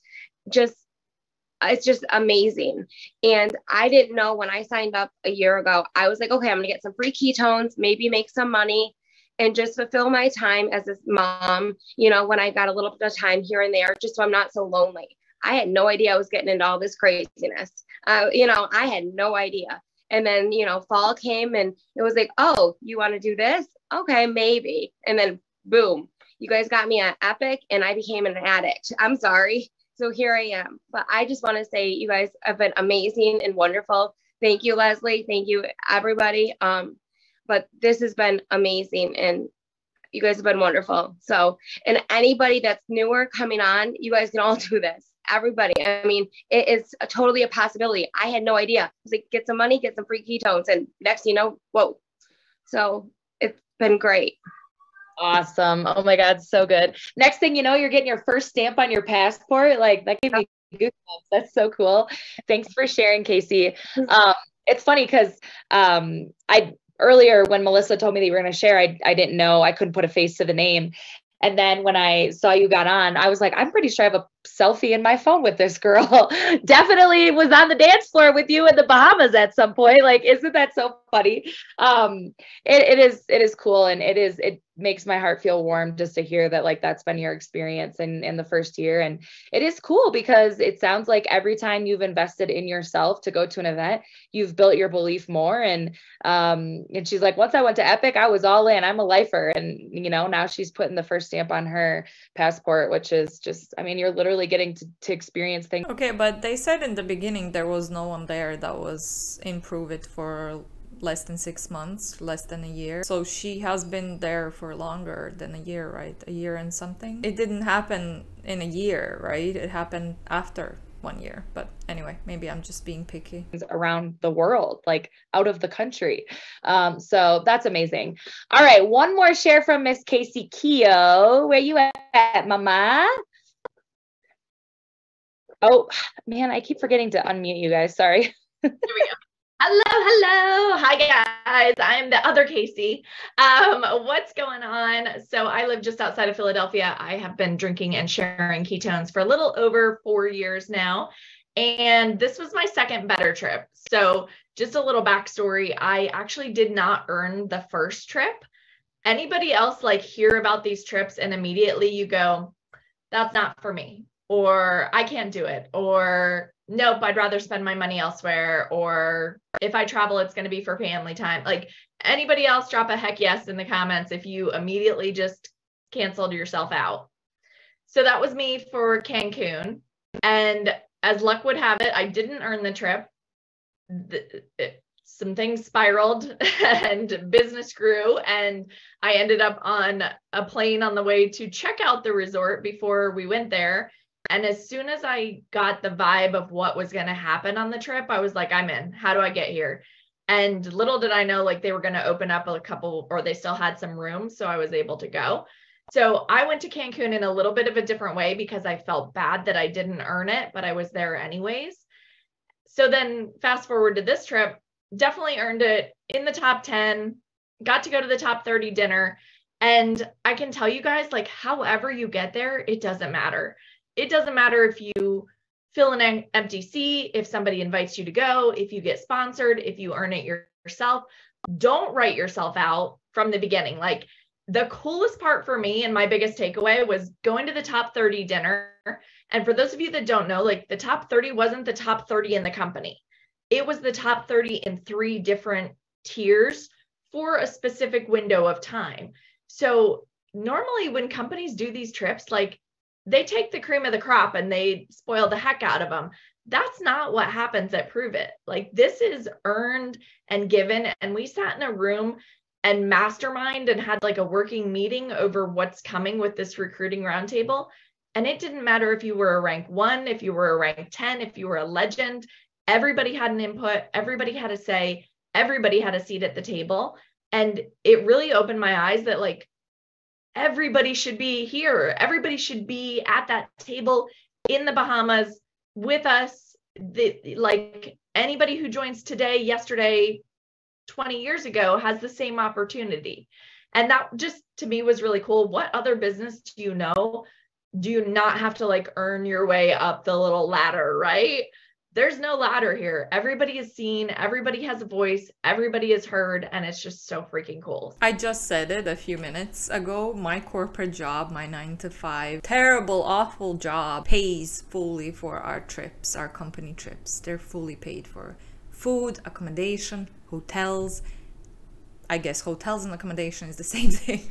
just, it's just amazing. And I didn't know when I signed up a year ago, I was like, okay, I'm gonna get some free ketones, maybe make some money and just fulfill my time as a mom, you know, when I got a little bit of time here and there, just so I'm not so lonely. I had no idea I was getting into all this craziness. You know, I had no idea. And then, you know, fall came and it was like, oh, you want to do this? Okay, maybe. And then boom, you guys got me at Epic and I became an addict. I'm sorry. So here I am. But I just want to say you guys have been amazing and wonderful. Thank you, Leslie. Thank you, everybody. But this has been amazing and you guys have been wonderful. So, and anybody that's newer coming on, you guys can all do this. Everybody. I mean, it is totally a possibility. I had no idea. I was like, get some money, get some free ketones. And next thing you know, whoa. So it's been great. Awesome. Oh my God, so good. Next thing you know, you're getting your first stamp on your passport. Like that gave me goosebumps. That's so cool. Thanks for sharing, Casey. It's funny because earlier when Melissa told me that you were going to share, I didn't know, I couldn't put a face to the name. And then when I saw you got on, I was like, I'm pretty sure I have a selfie in my phone with this girl. Definitely was on the dance floor with you in the Bahamas at some point. Like, isn't that so funny? It is cool. And it makes my heart feel warm just to hear that, like, that's been your experience in the first year. And it is cool because it sounds like every time you've invested in yourself to go to an event, you've built your belief more. And she's like, once I went to Epic, I was all in. I'm a lifer. And, you know, now she's putting the first stamp on her passport, which is just, I mean, you're literally getting to experience things. Okay, but they said in the beginning there was no one there that was in Pruvit for less than 6 months, less than a year. So she has been there for longer than a year, right? A year and something. It didn't happen in a year, right? It happened after 1 year. But anyway, maybe I'm just being picky. Around the world, like out of the country. So that's amazing. All right, one more share from Miss Casey Keogh. Where you at, mama? Oh man, I keep forgetting to unmute you guys. Sorry. Here we go. Hello. Hi guys. I'm the other Casey. What's going on? So I live just outside of Philadelphia. I have been drinking and sharing ketones for a little over 4 years now. And this was my second better trip. So just a little backstory. I actually did not earn the first trip. Anybody else like hear about these trips and immediately you go, that's not for me, or I can't do it, or nope, I'd rather spend my money elsewhere, or if I travel, it's going to be for family time. Like, anybody else, drop a heck yes in the comments if you immediately just canceled yourself out. So that was me for Cancun. And as luck would have it, I didn't earn the trip. Some things spiraled and business grew, and I ended up on a plane on the way to check out the resort before we went there. And as soon as I got the vibe of what was going to happen on the trip, I was like, I'm in. How do I get here? And little did I know, like, they were going to open up a couple, or they still had some rooms, so I was able to go. So I went to Cancun in a little bit of a different way because I felt bad that I didn't earn it, but I was there anyways. So then fast forward to this trip, definitely earned it in the top 10, got to go to the top 30 dinner. And I can tell you guys, like, however you get there, it doesn't matter. It doesn't matter if you fill an empty seat, if somebody invites you to go, if you get sponsored, if you earn it yourself. Don't write yourself out from the beginning. Like, the coolest part for me and my biggest takeaway was going to the top 30 dinner. And for those of you that don't know, like, the top 30 wasn't the top 30 in the company. it was the top 30 in 3 different tiers for a specific window of time. So normally when companies do these trips, like they take the cream of the crop and they spoil the heck out of them. That's not what happens at Pruvit. Like this is earned and given. And we sat in a room and mastermind and had like a working meeting over what's coming with this recruiting roundtable. And it didn't matter if you were a rank 1, if you were a rank 10, if you were a legend, everybody had an input, everybody had a say, everybody had a seat at the table. And it really opened my eyes that like everybody should be here. Everybody should be at that table in the Bahamas with us. Like anybody who joins today, yesterday, 20 years ago has the same opportunity. And that just to me was really cool. What other business do you know? Do you not have to like earn your way up the little ladder, right? There's no ladder here. Everybody is seen, everybody has a voice, everybody is heard, and it's just so freaking cool. I just said it a few minutes ago. My corporate job, my 9-to-5, terrible, awful job, pays fully for our trips, our company trips. They're fully paid for. Food, accommodation, hotels. I guess hotels and accommodation is the same thing.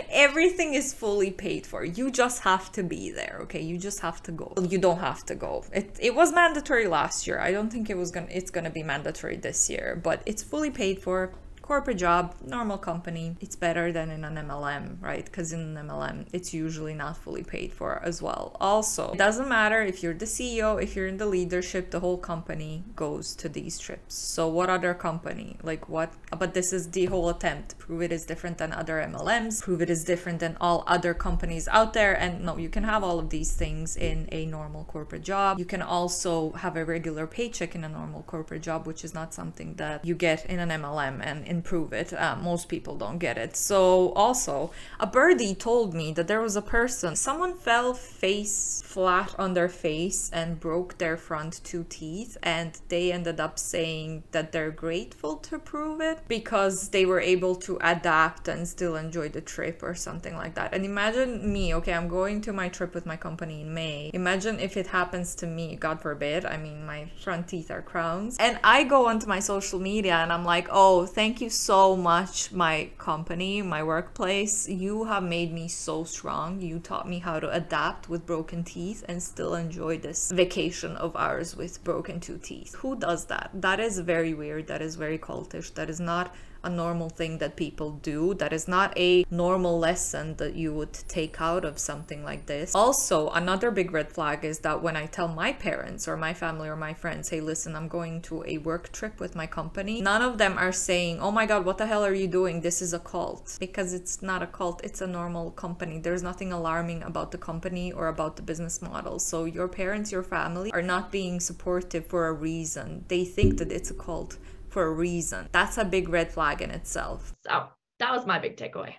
Everything is fully paid for. You just have to be there, okay? You just have to go. You don't have to go. It was mandatory last year. I don't think it's gonna be mandatory this year, but it's fully paid for. Corporate job, normal company. It's better than in an MLM, right? Because in an MLM, it's usually not fully paid for as well. Also, it doesn't matter if you're the CEO, if you're in the leadership, the whole company goes to these trips. So what other company? Like what? But this is the whole attempt. Pruvit is different than other MLMs. Pruvit is different than all other companies out there. And no, you can have all of these things in a normal corporate job. You can also have a regular paycheck in a normal corporate job, which is not something that you get in an MLM and in Pruvit. Most people don't get it. So also a birdie told me that there was a person, someone fell face flat on their face and broke their front 2 teeth, and they ended up saying that they're grateful to Pruvit because they were able to adapt and still enjoy the trip or something like that. And imagine me, okay, I'm going to my trip with my company in May. Imagine if it happens to me, God forbid, I mean my front teeth are crowns, and I go onto my social media and I'm like, oh, thank you so much, my company, my workplace. You have made me so strong. You taught me how to adapt with broken teeth and still enjoy this vacation of ours with broken 2 teeth. Who does that? That is very weird. That is very cultish. That is not a normal thing that people do. That is not a normal lesson that you would take out of something like this. Also, another big red flag is that when I tell my parents or my family or my friends, hey, listen, I'm going to a work trip with my company, none of them are saying, oh my God, what the hell are you doing? This is a cult. Because it's not a cult, it's a normal company. There's nothing alarming about the company or about the business model. So your parents, your family are not being supportive for a reason. They think that it's a cult for a reason. That's a big red flag in itself. So that was my big takeaway.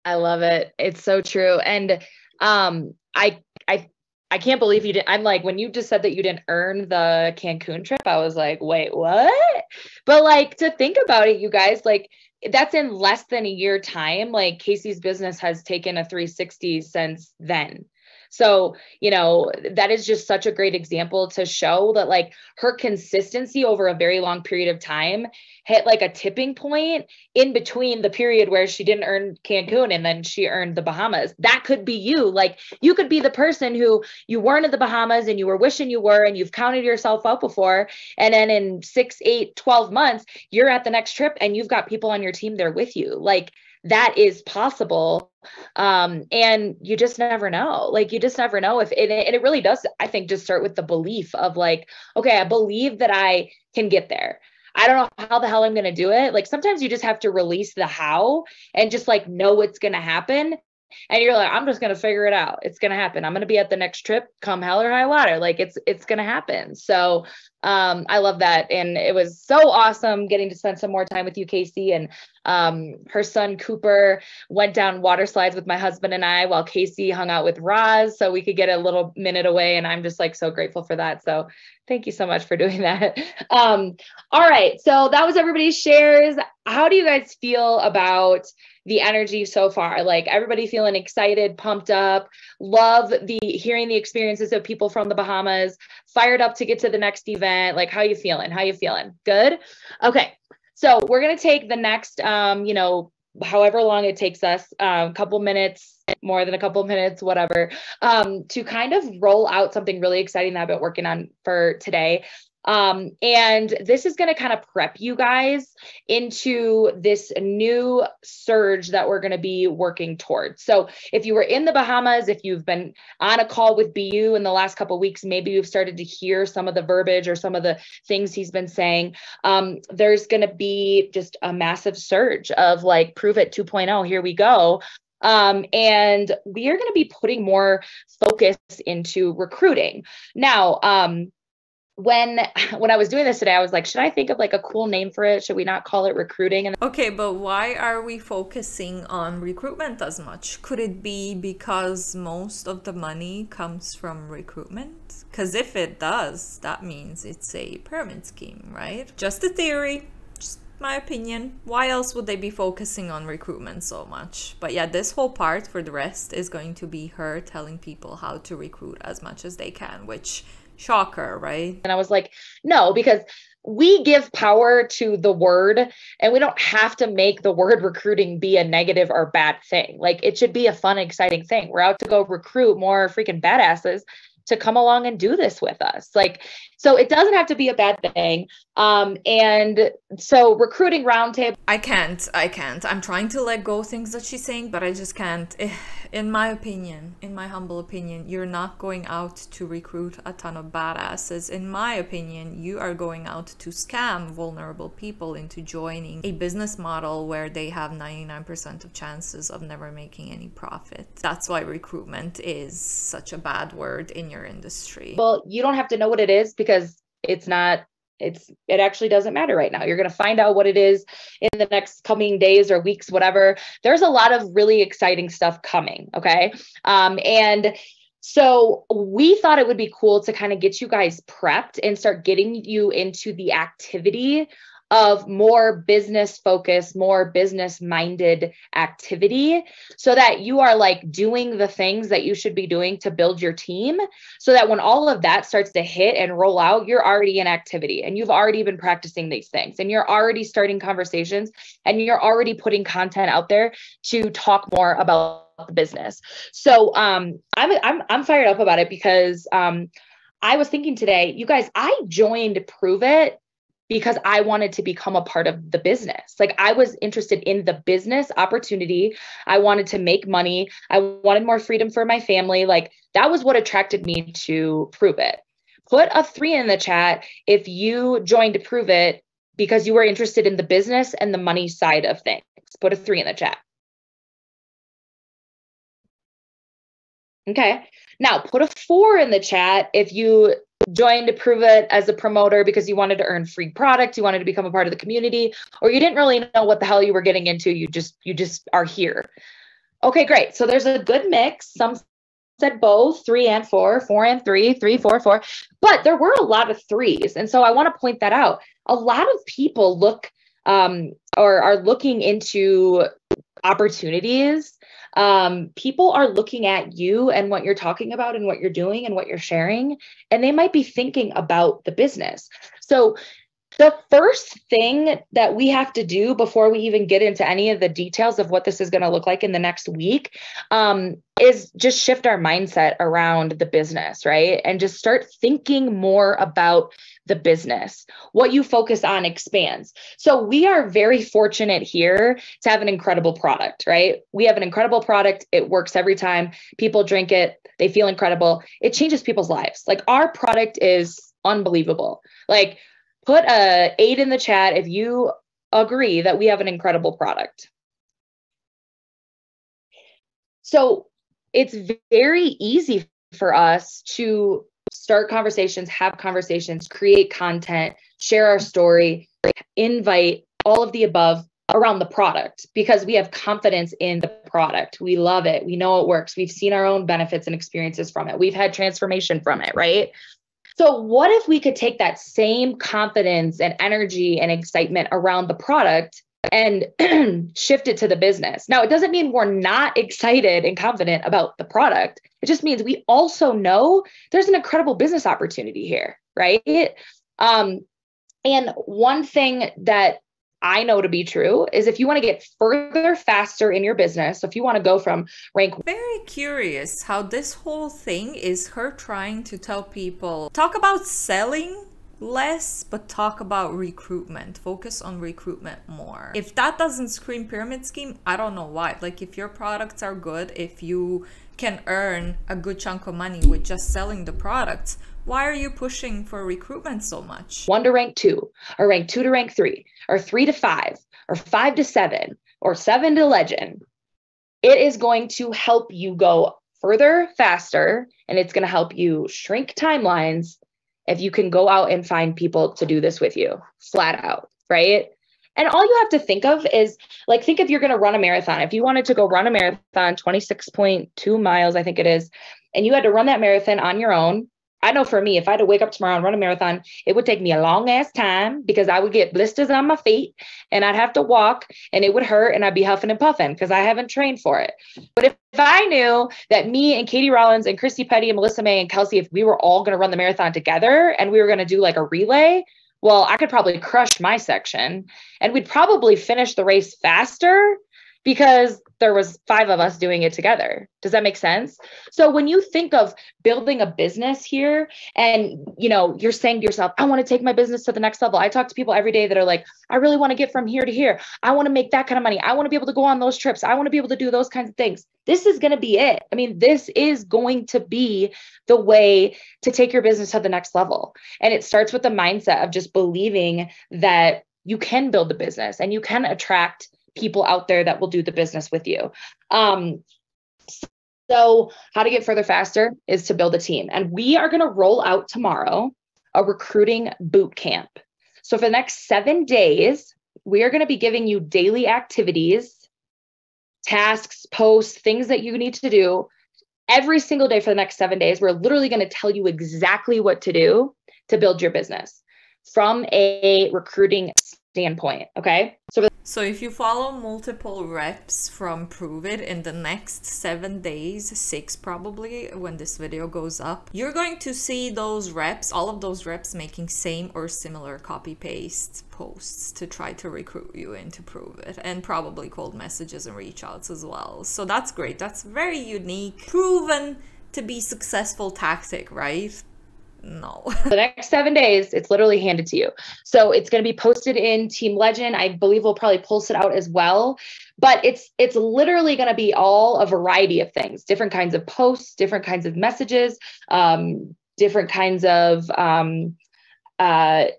I love it. It's so true. And I can't believe you didn't. I'm like, when you just said that you didn't earn the Cancun trip, I was like, wait, what? But like, to think about it, you guys, like that's in less than a year time. Like Casey's business has taken a 360 since then. So, you know, that is just such a great example to show that like her consistency over a very long period of time hit like a tipping point in between the period where she didn't earn Cancun and then she earned the Bahamas. That could be you. Like you could be the person who you weren't in the Bahamas and you were wishing you were, and you've counted yourself out before. And then in 6, 8, 12 months, you're at the next trip and you've got people on your team there with you. Like that is possible. And you just never know. Like, you just never know if it, and it really does, I think, just start with the belief of like, okay, I believe that I can get there. I don't know how the hell I'm going to do it. Like, sometimes you just have to release the how and just like know what's going to happen. And you're like, I'm just going to figure it out. It's going to happen. I'm going to be at the next trip, come hell or high water. Like it's going to happen. So, I love that. And it was so awesome getting to spend some more time with you, Casey. And, her son Cooper went down water slides with my husband and I, while Casey hung out with Roz, so we could get a little minute away. And I'm just like, so grateful for that. So thank you so much for doing that. All right. So that was everybody's shares. How do you guys feel about the energy so far? Like, everybody feeling excited, pumped up, love hearing the experiences of people from the Bahamas, fired up to get to the next event. event? Like, how you feeling? How you feeling? Good. Okay. So we're going to take the next, however long it takes us, a couple minutes, more than a couple minutes, whatever, to kind of roll out something really exciting that I've been working on for today. And this is going to kind of prep you guys into this new surge that we're going to be working towards. So if you were in the Bahamas, if you've been on a call with BU in the last couple of weeks, maybe you've started to hear some of the verbiage or some of the things he's been saying. There's going to be just a massive surge of like Pruvit 2.0. Here we go. And we are going to be putting more focus into recruiting. Now, when I was doing this today, I was like, should I think of like a cool name for it? Should we not call it recruiting? And okay, but why are we focusing on recruitment as much? Could it be because most of the money comes from recruitment? Because if it does, that means it's a pyramid scheme, right? Just a theory, just my opinion. Why else would they be focusing on recruitment so much? But yeah, this whole part for the rest is going to be her telling people how to recruit as much as they can, which shocker, right? And I was like, no, because we give power to the word and we don't have to make the word recruiting be a negative or bad thing. Like it should be a fun, exciting thing. We're out to go recruit more freaking badasses to come along and do this with us. Like, so it doesn't have to be a bad thing. And so recruiting roundtable. I can't. I'm trying to let go things that she's saying, but I just can't. In my opinion, in my humble opinion, you're not going out to recruit a ton of badasses. In my opinion, you are going out to scam vulnerable people into joining a business model where they have 99% of chances of never making any profit. That's why recruitment is such a bad word in your industry. Well, you don't have to know what it is because it actually doesn't matter right now. You're going to find out what it is in the next coming days or weeks, whatever. There's a lot of really exciting stuff coming. Okay. And so we thought it would be cool to kind of get you guys prepped and start getting you into the activity of more business focused, more business minded activity so that you are like doing the things that you should be doing to build your team so that when all of that starts to hit and roll out, you're already in activity and you've already been practicing these things and you're already starting conversations and you're already putting content out there to talk more about the business. So I'm fired up about it because I was thinking today, you guys, I joined Pruvit because I wanted to become a part of the business. Like I was interested in the business opportunity. I wanted to make money. I wanted more freedom for my family. Like that was what attracted me to Pruvit. Put a 3 in the chat if you joined Pruvit because you were interested in the business and the money side of things. Put a 3 in the chat. Okay. Now put a 4 in the chat if you joined to Pruvit as a promoter because you wanted to earn free product, you wanted to become a part of the community, or you didn't really know what the hell you were getting into. You just are here. Okay, great. So there's a good mix. Some said both 3 and 4, 4 and 3, 3, 4, 4, but there were a lot of 3s. And so I want to point that out. A lot of people look or are looking into opportunities. People are looking at you and what you're talking about and what you're doing and what you're sharing, and they might be thinking about the business. So the first thing that we have to do before we even get into any of the details of what this is going to look like in the next week is just shift our mindset around the business, right? And just start thinking more about the business. What you focus on expands. So we are very fortunate here to have an incredible product, right? We have an incredible product. It works every time. People drink it. They feel incredible. It changes people's lives. Like our product is unbelievable. Like put a 8 in the chat if you agree that we have an incredible product. So it's very easy for us to start conversations, have conversations, create content, share our story, invite all of the above around the product because we have confidence in the product. We love it. We know it works. We've seen our own benefits and experiences from it. We've had transformation from it, right? So what if we could take that same confidence and energy and excitement around the product and shift it to the business? Now, it doesn't mean we're not excited and confident about the product. It just means we also know there's an incredible business opportunity here, right? And one thing that I know to be true is if you want to get further faster in your business, so if you want to go from rank. Very curious how this whole thing is her trying to tell people, talk about selling less, but talk about recruitment, focus on recruitment more. If that doesn't scream pyramid scheme, I don't know why. Like, if your products are good, if you can earn a good chunk of money with just selling the products, why are you pushing for recruitment so much? 1 to rank 2, or rank 2 to rank 3, or 3 to 5, or 5 to 7, or 7 to legend. It is going to help you go further, faster, and it's going to help you shrink timelines if you can go out and find people to do this with you, flat out, right? And all you have to think of is, like, think if you're going to run a marathon. If you wanted to go run a marathon, 26.2 miles, I think it is, and you had to run that marathon on your own. I know for me, if I had to wake up tomorrow and run a marathon, it would take me a long ass time because I would get blisters on my feet and I'd have to walk and it would hurt and I'd be huffing and puffing because I haven't trained for it. But if I knew that me and Katie Rollins and Christy Petty and Melissa May and Kelsey, if we were all going to run the marathon together and we were going to do like a relay, well, I could probably crush my section and we'd probably finish the race faster because there was 5 of us doing it together. Does that make sense? So when you think of building a business here and, you know, you're saying to yourself, I want to take my business to the next level. I talk to people every day that are like, I really want to get from here to here. I want to make that kind of money. I want to be able to go on those trips. I want to be able to do those kinds of things. This is going to be it. I mean, this is going to be the way to take your business to the next level. And it starts with the mindset of just believing that you can build a business and you can attract people out there that will do the business with you. So how to get further faster is to build a team. And we are going to roll out tomorrow a recruiting boot camp. So for the next 7 days, we are going to be giving you daily activities, tasks, posts, things that you need to do every single day for the next 7 days. We're literally going to tell you exactly what to do to build your business from a recruiting standpoint. Okay. So if you follow multiple reps from Pruvit in the next 7 days, 6 probably when this video goes up, you're going to see those reps, all of those reps making same or similar copy paste posts to try to recruit you into Pruvit, and probably cold messages and reach outs as well. So that's great. That's very unique, proven to be successful tactic, right? No. The next 7 days, it's literally handed to you. So it's going to be posted in Team Legend. I believe we'll probably pulse it out as well. But it's literally going to be all a variety of things, different kinds of posts, different kinds of messages, different kinds of events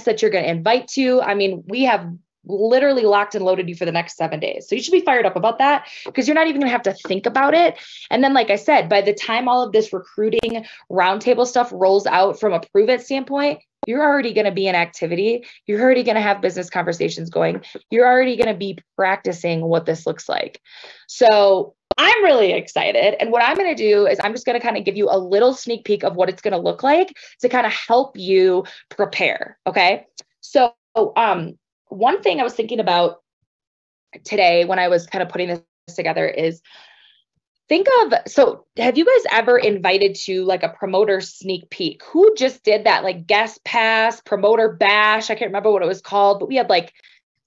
that you're going to invite to. I mean, we have literally locked and loaded you for the next 7 days. So you should be fired up about that because you're not even going to have to think about it. And then, like I said, by the time all of this recruiting roundtable stuff rolls out from a Pruvit standpoint, you're already going to be in activity. You're already going to have business conversations going. You're already going to be practicing what this looks like. So I'm really excited. And what I'm going to do is I'm just going to kind of give you a little sneak peek of what it's going to look like to kind of help you prepare. Okay. So, one thing I was thinking about today when I was kind of putting this together is so have you guys ever invited to like a promoter sneak peek? Who just did that? Like guest pass, promoter bash. I can't remember what it was called, but we had like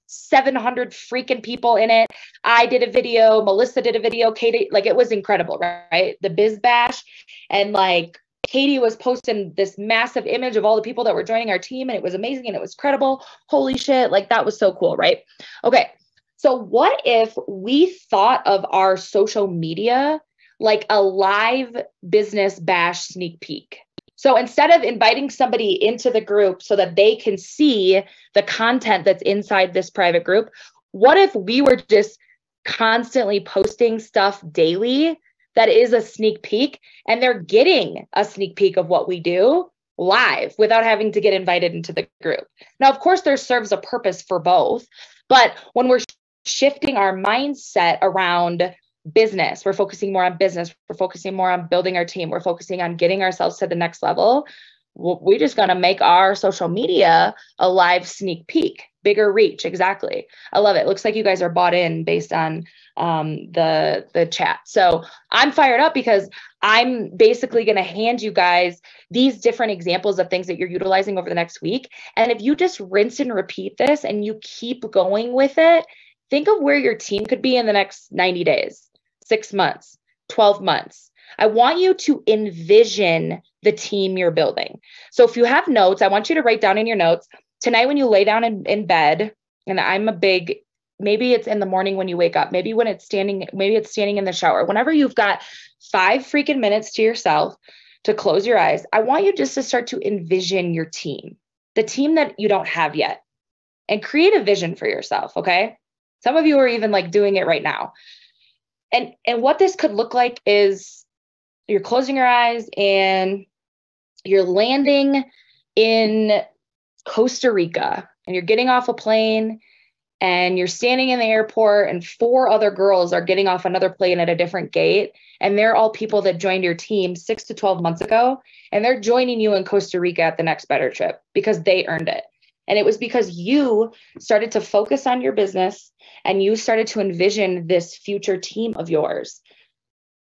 700 freaking people in it. I did a video, Melissa did a video, Katie, like it was incredible, right? The biz bash. And like Katie was posting this massive image of all the people that were joining our team, and it was amazing and it was credible. Holy shit. Like that was so cool. Right? Okay. So what if we thought of our social media like a live business bash sneak peek? So instead of inviting somebody into the group so that they can see the content that's inside this private group, what if we were just constantly posting stuff daily that is a sneak peek, and they're getting a sneak peek of what we do live without having to get invited into the group? Now, of course, there serves a purpose for both, but when we're shifting our mindset around business, we're focusing more on business, we're focusing more on building our team, we're focusing on getting ourselves to the next level, we're just going to make our social media a live sneak peek. bigger reach. Exactly. I love it. Looks like you guys are bought in based on the chat. So I'm fired up because I'm basically going to hand you guys these different examples of things that you're utilizing over the next week. And if you just rinse and repeat this and you keep going with it, think of where your team could be in the next 90 days, 6 months, 12 months. I want you to envision the team you're building. So if you have notes, I want you to write down in your notes tonight when you lay down in bed, and I'm a big, maybe it's in the morning when you wake up, maybe when it's standing, maybe it's standing in the shower, whenever you've got 5 freaking minutes to yourself to close your eyes, I want you just to start to envision your team, the team that you don't have yet, and create a vision for yourself. Okay. Some of you are even like doing it right now. And what this could look like is you're closing your eyes and you're landing in Costa Rica and you're getting off a plane and you're standing in the airport and 4 other girls are getting off another plane at a different gate. And they're all people that joined your team 6 to 12 months ago. And they're joining you in Costa Rica at the next better trip because they earned it. And it was because you started to focus on your business and you started to envision this future team of yours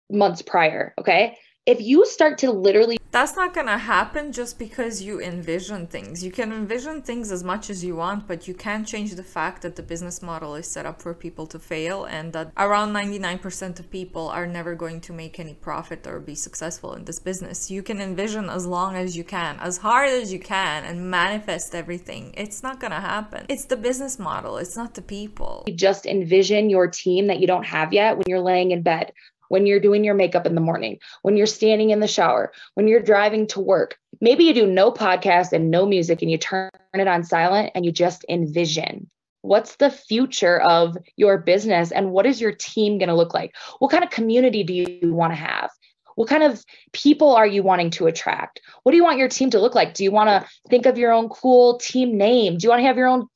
months prior. Okay. If you start to literally, that's not gonna happen just because you envision things. You can envision things as much as you want, but you can't change the fact that the business model is set up for people to fail and that around 99% of people are never going to make any profit or be successful in this business. You can envision as long as you can, as hard as you can, and manifest everything. It's not gonna happen. It's the business model, it's not the people. just envision your team that you don't have yet when you're laying in bed, when you're doing your makeup in the morning, when you're standing in the shower, when you're driving to work. Maybe you do no podcast and no music and you turn it on silent and you just envision. What's the future of your business and what is your team going to look like? What kind of community do you want to have? What kind of people are you wanting to attract? What do you want your team to look like? Do you want to think of your own cool team name? Do you want to have your own,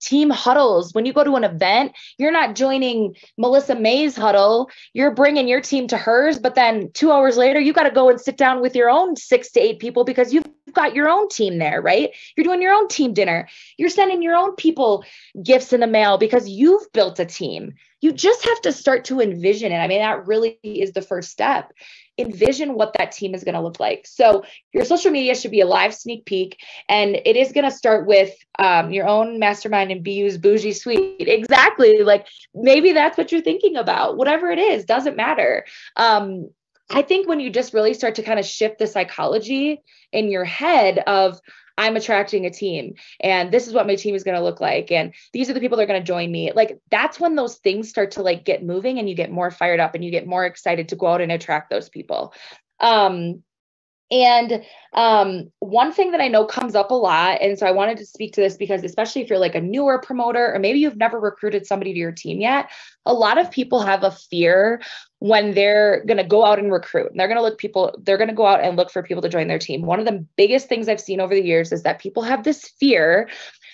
team huddles? When you go to an event, you're not joining Melissa May's huddle. You're bringing your team to hers, but then 2 hours later, you got to go and sit down with your own 6 to 8 people because you've got your own team there, right? You're doing your own team dinner. You're sending your own people gifts in the mail because you've built a team. You just have to start to envision it. I mean, that really is the first step. Envision what that team is going to look like. So your social media should be a live sneak peek, and it is going to start with your own mastermind and Bies bougie suite. Exactly. Like maybe that's what you're thinking about. Whatever it is, doesn't matter. I think when you just really start to kind of shift the psychology in your head of I'm attracting a team and this is what my team is going to look like. And these are the people that are going to join me. Like that's when those things start to like get moving and you get more fired up and you get more excited to go out and attract those people. One thing that I know comes up a lot, and so I wanted to speak to this because especially if you're like a newer promoter or maybe you've never recruited somebody to your team yet, a lot of people have a fear when they're going to go out and recruit. And they're going to go out and look for people to join their team. One of the biggest things I've seen over the years is that people have this fear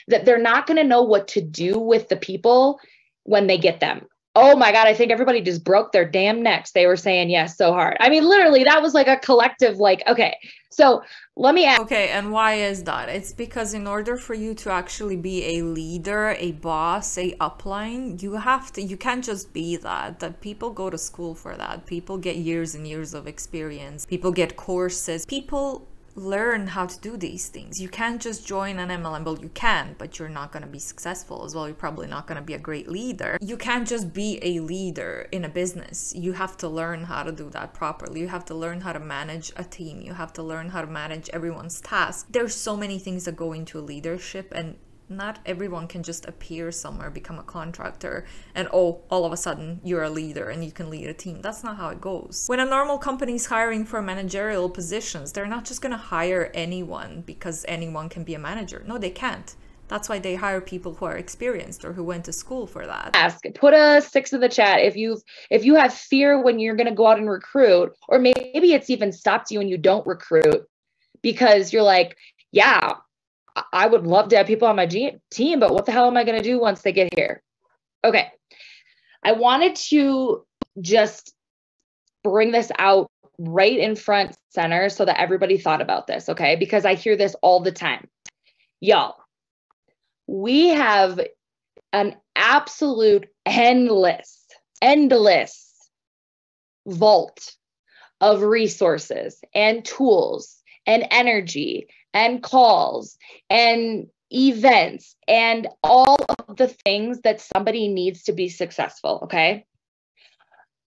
that they're not going to know what to do with the people when they get them. Oh my God, I think everybody just broke their damn necks. They were saying yes so hard. I mean, literally, that was like a collective, like, okay, so let me ask. Okay, and why is that? It's because in order for you to actually be a leader, a boss, a upline, you can't just be that people go to school for that. People get years and years of experience. People get courses. People learn how to do these things. You can't just join an MLM. Well, you can, but you're not going to be successful as well. You're probably not going to be a great leader. You can't just be a leader in a business. You have to learn how to do that properly. You have to learn how to manage a team. You have to learn how to manage everyone's tasks. There's so many things that go into leadership, and not everyone can just appear somewhere, become a contractor, and all of a sudden you're a leader and you can lead a team. That's not how it goes. When a normal company is hiring for managerial positions, they're not just going to hire anyone because anyone can be a manager. No, they can't. That's why they hire people who are experienced or who went to school for that. Put a 6 in the chat if you have fear when you're going to go out and recruit, or maybe it's even stopped you and you don't recruit because you're like, yeah, I would love to have people on my team, but what the hell am I going to do once they get here? Okay. I wanted to just bring this out right in front center so that everybody thought about this. Okay. Because I hear this all the time. Y'all, we have an absolute endless vault of resources and tools and energy and calls and events and all of the things that somebody needs to be successful, okay?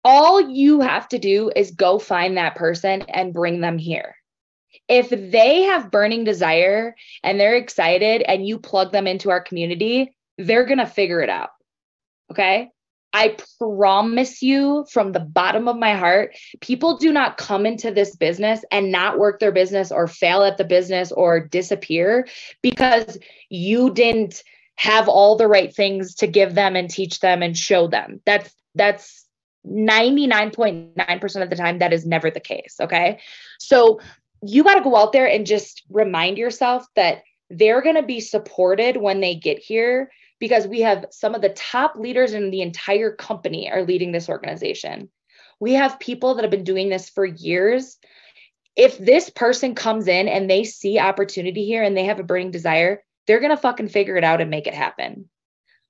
All you have to do is go find that person and bring them here. If they have burning desire and they're excited and you plug them into our community, they're going to figure it out, okay? I promise you from the bottom of my heart, people do not come into this business and not work their business or fail at the business or disappear because you didn't have all the right things to give them and teach them and show them. That's 99.9% of the time, that is never the case, okay? So you got to go out there and just remind yourself that they're going to be supported when they get here, because we have some of the top leaders in the entire company are leading this organization. We have people that have been doing this for years. If this person comes in and they see opportunity here and they have a burning desire, they're going to fucking figure it out and make it happen.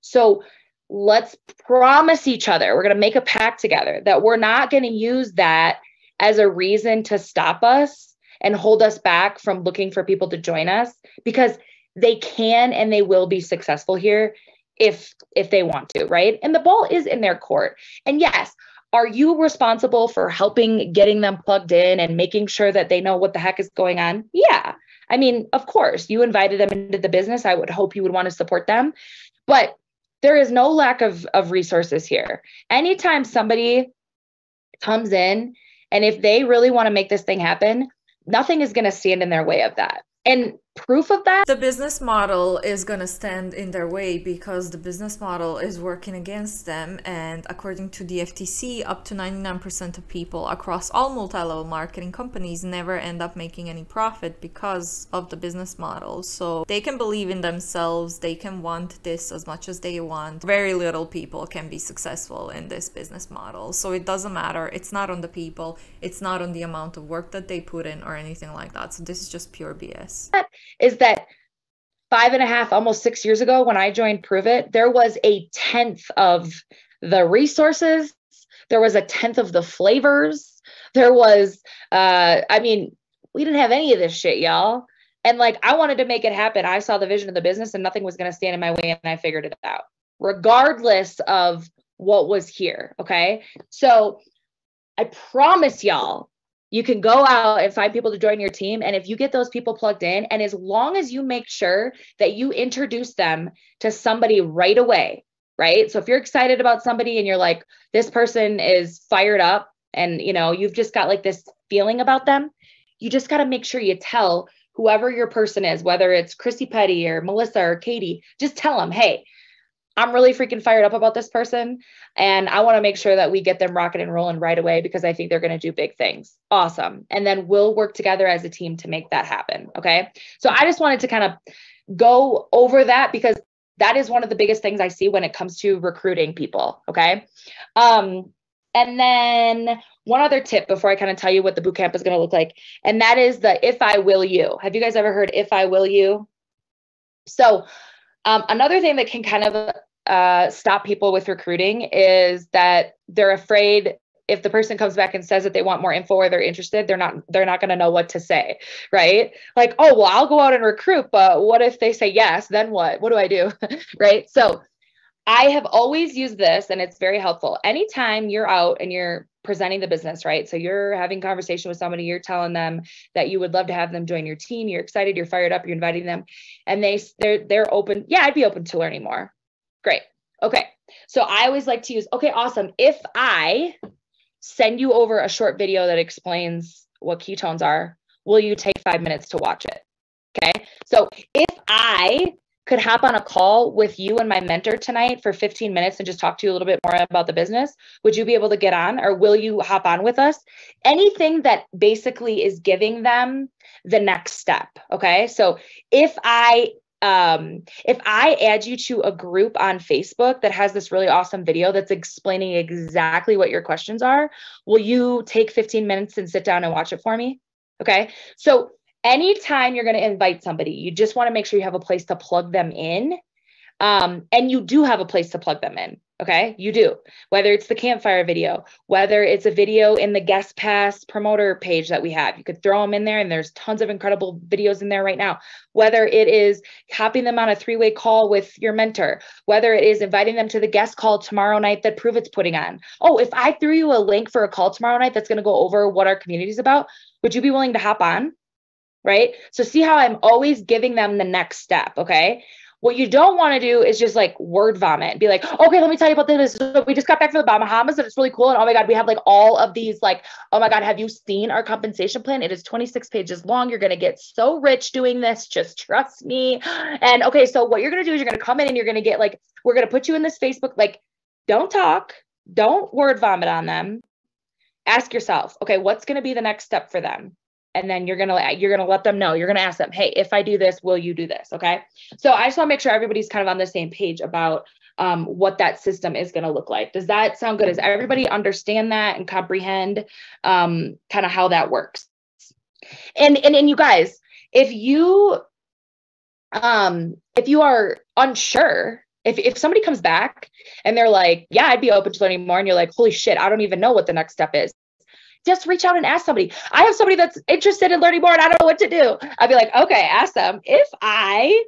So let's promise each other, we're going to make a pact together that we're not going to use that as a reason to stop us and hold us back from looking for people to join us, because they can and they will be successful here if they want to, right? And the ball is in their court. And yes, are you responsible for helping getting them plugged in and making sure that they know what the heck is going on? Yeah. I mean, of course, you invited them into the business. I would hope you would want to support them. But there is no lack of resources here. Anytime somebody comes in, and if they really want to make this thing happen, nothing is going to stand in their way of that. And proof of that, the business model is going to stand in their way because the business model is working against them. And according to the FTC, up to 99% of people across all multi-level marketing companies never end up making any profit because of the business model. So they can believe in themselves, they can want this as much as they want. Very little people can be successful in this business model. So it doesn't matter. It's not on the people. It's not on the amount of work that they put in or anything like that. So this is just pure BS. Is that 5.5, almost 6 years ago when I joined Pruvit, there was a 10th of the resources. There was a 10th of the flavors. There was, I mean, we didn't have any of this shit, y'all. And like, I wanted to make it happen. I saw the vision of the business and nothing was going to stand in my way. And I figured it out regardless of what was here. Okay. So I promise y'all, you can go out and find people to join your team. And if you get those people plugged in, and as long as you make sure that you introduce them to somebody right away, right? So if you're excited about somebody and you're like, this person is fired up and, you know, you've just got like this feeling about them, you just got to make sure you tell whoever your person is, whether it's Chrissy Petty or Melissa or Katie, just tell them, hey, I'm really freaking fired up about this person. And I want to make sure that we get them rocking and rolling right away because I think they're going to do big things. Awesome. And then we'll work together as a team to make that happen. Okay. So I just wanted to kind of go over that because that is one of the biggest things I see when it comes to recruiting people. Okay. And then one other tip before I kind of tell you what the bootcamp is going to look like. And that is the if I will you. Have you guys ever heard if I will you? So another thing that can kind of stop people with recruiting is that they're afraid if the person comes back and says that they want more info or they're interested, they're not going to know what to say, right? Like, oh, well, I'll go out and recruit, but what if they say yes? Then what? What do I do? Right? So I have always used this and it's very helpful. Anytime you're out and you're presenting the business, right? So you're having conversation with somebody, you're telling them that you would love to have them join your team. You're excited, you're fired up, you're inviting them and they're open. Yeah, I'd be open to learning more. Great. Okay. So I always like to use, okay, awesome. If I send you over a short video that explains what ketones are, will you take 5 minutes to watch it? Okay. So if I could hop on a call with you and my mentor tonight for 15 minutes and just talk to you a little bit more about the business, would you be able to get on or will you hop on with us? Anything that basically is giving them the next step. Okay. So if I add you to a group on Facebook that has this really awesome video that's explaining exactly what your questions are, will you take 15 minutes and sit down and watch it for me? Okay. So anytime you're going to invite somebody, you just want to make sure you have a place to plug them in And you do have a place to plug them in. Okay. You do, whether it's the campfire video, whether it's a video in the guest pass promoter page that we have, you could throw them in there, and there's tons of incredible videos in there right now, whether it is hopping them on a 3-way call with your mentor, whether it is inviting them to the guest call tomorrow night that Pruvit's putting on. Oh, if I threw you a link for a call tomorrow night, that's going to go over what our community is about, would you be willing to hop on? Right. So see how I'm always giving them the next step. Okay. What you don't want to do is just like word vomit and be like, okay, let me tell you about this. So we just got back from the Bahamas and it's really cool. And oh my God, we have like all of these, like, oh my God, have you seen our compensation plan? It is 26 pages long. You're going to get so rich doing this. Just trust me. And okay, so what you're going to do is you're going to come in and you're going to get like, we're going to put you in this Facebook, like, don't talk, don't word vomit on them. Ask yourself, okay, what's going to be the next step for them? And then you're going to let them know, you're going to ask them, hey, if I do this, will you do this? Okay. So I just want to make sure everybody's kind of on the same page about what that system is going to look like. Does that sound good? Does everybody understand that and comprehend kind of how that works? And you guys, if you are unsure, if somebody comes back and they're like, yeah, I'd be open to learning more. And you're like, holy shit, I don't even know what the next step is. Just reach out and ask somebody. I have somebody that's interested in learning more and I don't know what to do. I'd be like, okay, ask them. If I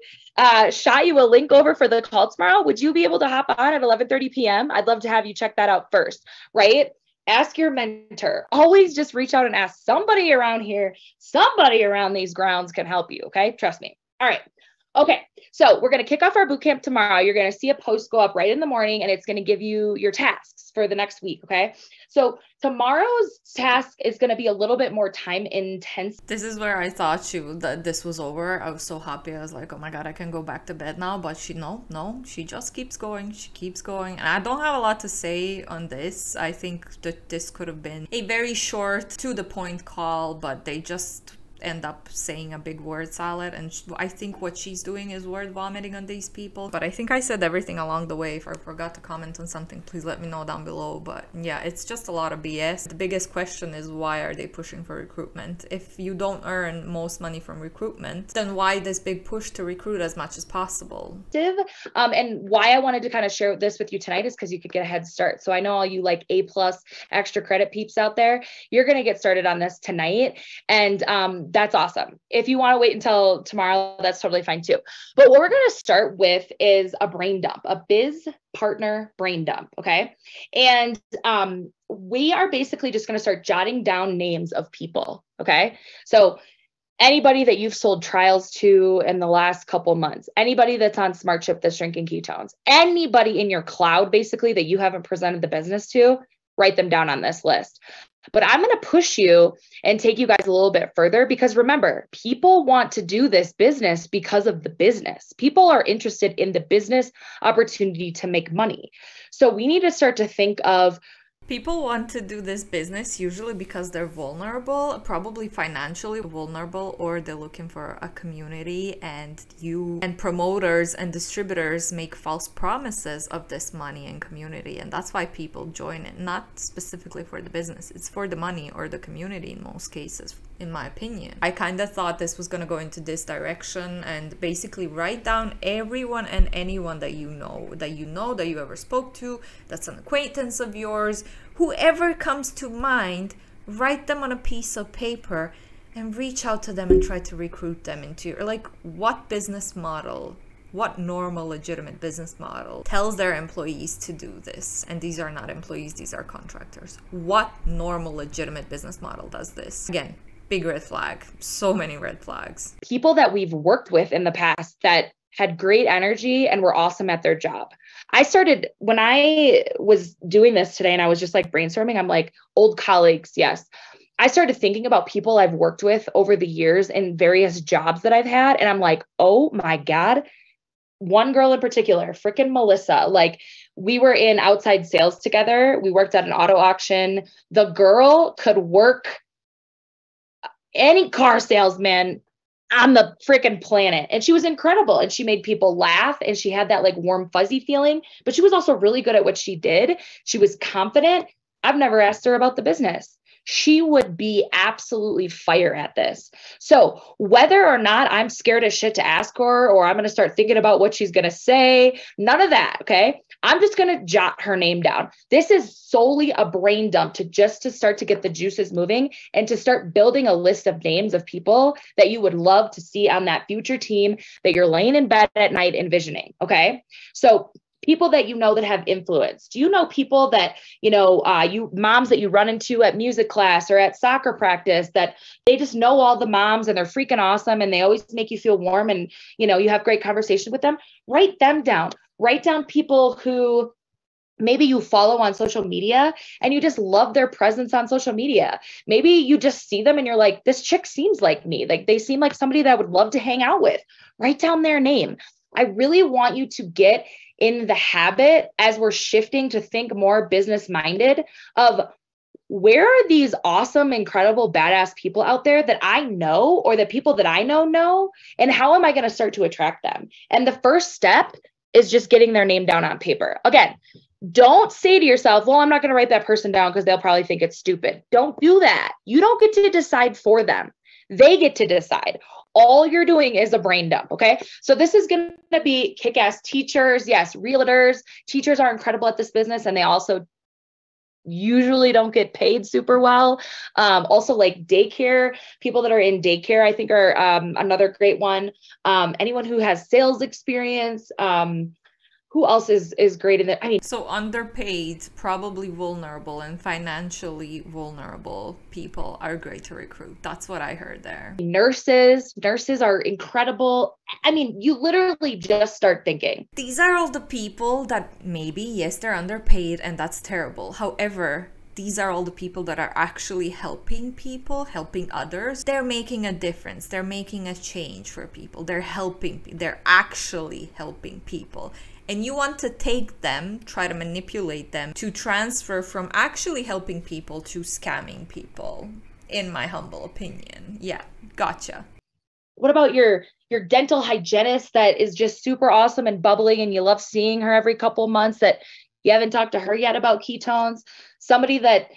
shot you a link over for the call tomorrow, would you be able to hop on at 11:30 p.m.? I'd love to have you check that out first, right? Ask your mentor. Always just reach out and ask somebody around here. Somebody around these grounds can help you, okay? Trust me. All right. Okay, so we're going to kick off our boot camp tomorrow. You're going to see a post go up right in the morning, and it's going to give you your tasks for the next week, okay? So tomorrow's task is going to be a little bit more time intense. This is where I thought that this was over. I was so happy. I was like, oh my God, I can go back to bed now. But no, she just keeps going. She keeps going. And I don't have a lot to say on this. I think that this could have been a very short, to the point call, but they just end up saying a big word salad, and I think what she's doing is word vomiting on these people. But I think I said everything along the way. If I forgot to comment on something, please let me know down below. But yeah, it's just a lot of BS. The biggest question is, why are they pushing for recruitment? If you don't earn most money from recruitment, then why this big push to recruit as much as possible? And why I wanted to kind of share this with you tonight is because you could get a head start. So I know all you like A+ extra credit peeps out there, you're going to get started on this tonight. And that's awesome. If you want to wait until tomorrow, that's totally fine too. But what we're going to start with is a brain dump, a biz partner brain dump. Okay. And we are basically just going to start jotting down names of people. Okay. So anybody that you've sold trials to in the last couple months, anybody that's on SmartShip that's drinking ketones, anybody in your cloud basically that you haven't presented the business to, write them down on this list. But I'm going to push you and take you guys a little bit further, because remember, people want to do this business because of the business. People are interested in the business opportunity to make money. So we need to start to think of, people want to do this business usually because they're vulnerable, probably financially vulnerable, or they're looking for a community, and promoters and distributors make false promises of this money and community, and that's why people join it. Not specifically for the business, it's for the money or the community in most cases, in my opinion. I kind of thought this was going to go into this direction, and basically write down everyone and anyone that you know that you ever spoke to, that's an acquaintance of yours. Whoever comes to mind, write them on a piece of paper and reach out to them and try to recruit them into your, like, what business model, what normal legitimate business model tells their employees to do this? And these are not employees, these are contractors. What normal legitimate business model does this? Again, big red flag, so many red flags. People that we've worked with in the past that had great energy and were awesome at their job. I started, when I was doing this today and I was just like brainstorming, I'm like, old colleagues, yes. I started thinking about people I've worked with over the years in various jobs that I've had. And I'm like, oh my God, one girl in particular, freaking Melissa, like, we were in outside sales together. We worked at an auto auction. The girl could work any car salesman on the freaking planet. And she was incredible. And she made people laugh. And she had that like warm, fuzzy feeling, but she was also really good at what she did. She was confident. I've never asked her about the business. she would be absolutely fire at this. So whether or not I'm scared as shit to ask her, or I'm going to start thinking about what she's going to say, none of that. Okay. I'm just going to jot her name down. This is solely a brain dump to start to get the juices moving and to start building a list of names of people that you would love to see on that future team that you're laying in bed at night envisioning. Okay. So people that you know that have influence. Do you know people that, you moms that you run into at music class or at soccer practice that they just know all the moms and they're freaking awesome and they always make you feel warm and, you have great conversation with them? Write them down. Write down people who maybe you follow on social media and you just love their presence on social media. Maybe you just see them and you're like, this chick seems like me. Like they seem like somebody that I would love to hang out with. Write down their name. I really want you to get in the habit, as we're shifting to think more business minded, of where are these awesome, incredible, badass people out there that I know, or the people that I know, and how am I going to start to attract them? And the first step is just getting their name down on paper. Again, don't say to yourself, well, I'm not going to write that person down because they'll probably think it's stupid. Don't do that. You don't get to decide for them. They get to decide. All you're doing is a brain dump. Okay. So this is going to be kick-ass teachers. Yes. Realtors, teachers are incredible at this business. And they also usually don't get paid super well. Also like daycare, people that are in daycare, I think are another great one. Anyone who has sales experience, who else is great in that? I mean, so underpaid, probably vulnerable and financially vulnerable people are great to recruit. That's what I heard there. Nurses are incredible. I mean, you literally just start thinking. These are all the people that maybe, yes, they're underpaid and that's terrible. However, these are all the people that are actually helping people, helping others. They're making a difference. They're making a change for people. They're actually helping people. And you want to take them, try to manipulate them to transfer from actually helping people to scamming people, in my humble opinion. Yeah, gotcha. What about your dental hygienist that is just super awesome and bubbling and you love seeing her every couple of months, that you haven't talked to her yet about ketones? Somebody that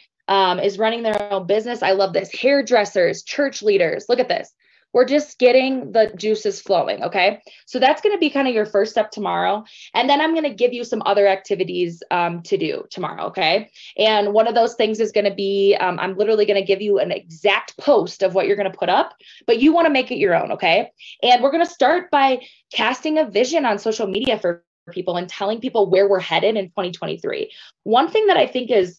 is running their own business. I love this. Hairdressers, church leaders. Look at this. We're just getting the juices flowing. Okay. So that's going to be kind of your first step tomorrow. And then I'm going to give you some other activities to do tomorrow. Okay. And one of those things is going to be, I'm literally going to give you an exact post of what you're going to put up, but you want to make it your own. Okay. And we're going to start by casting a vision on social media for people and telling people where we're headed in 2023. One thing that I think is,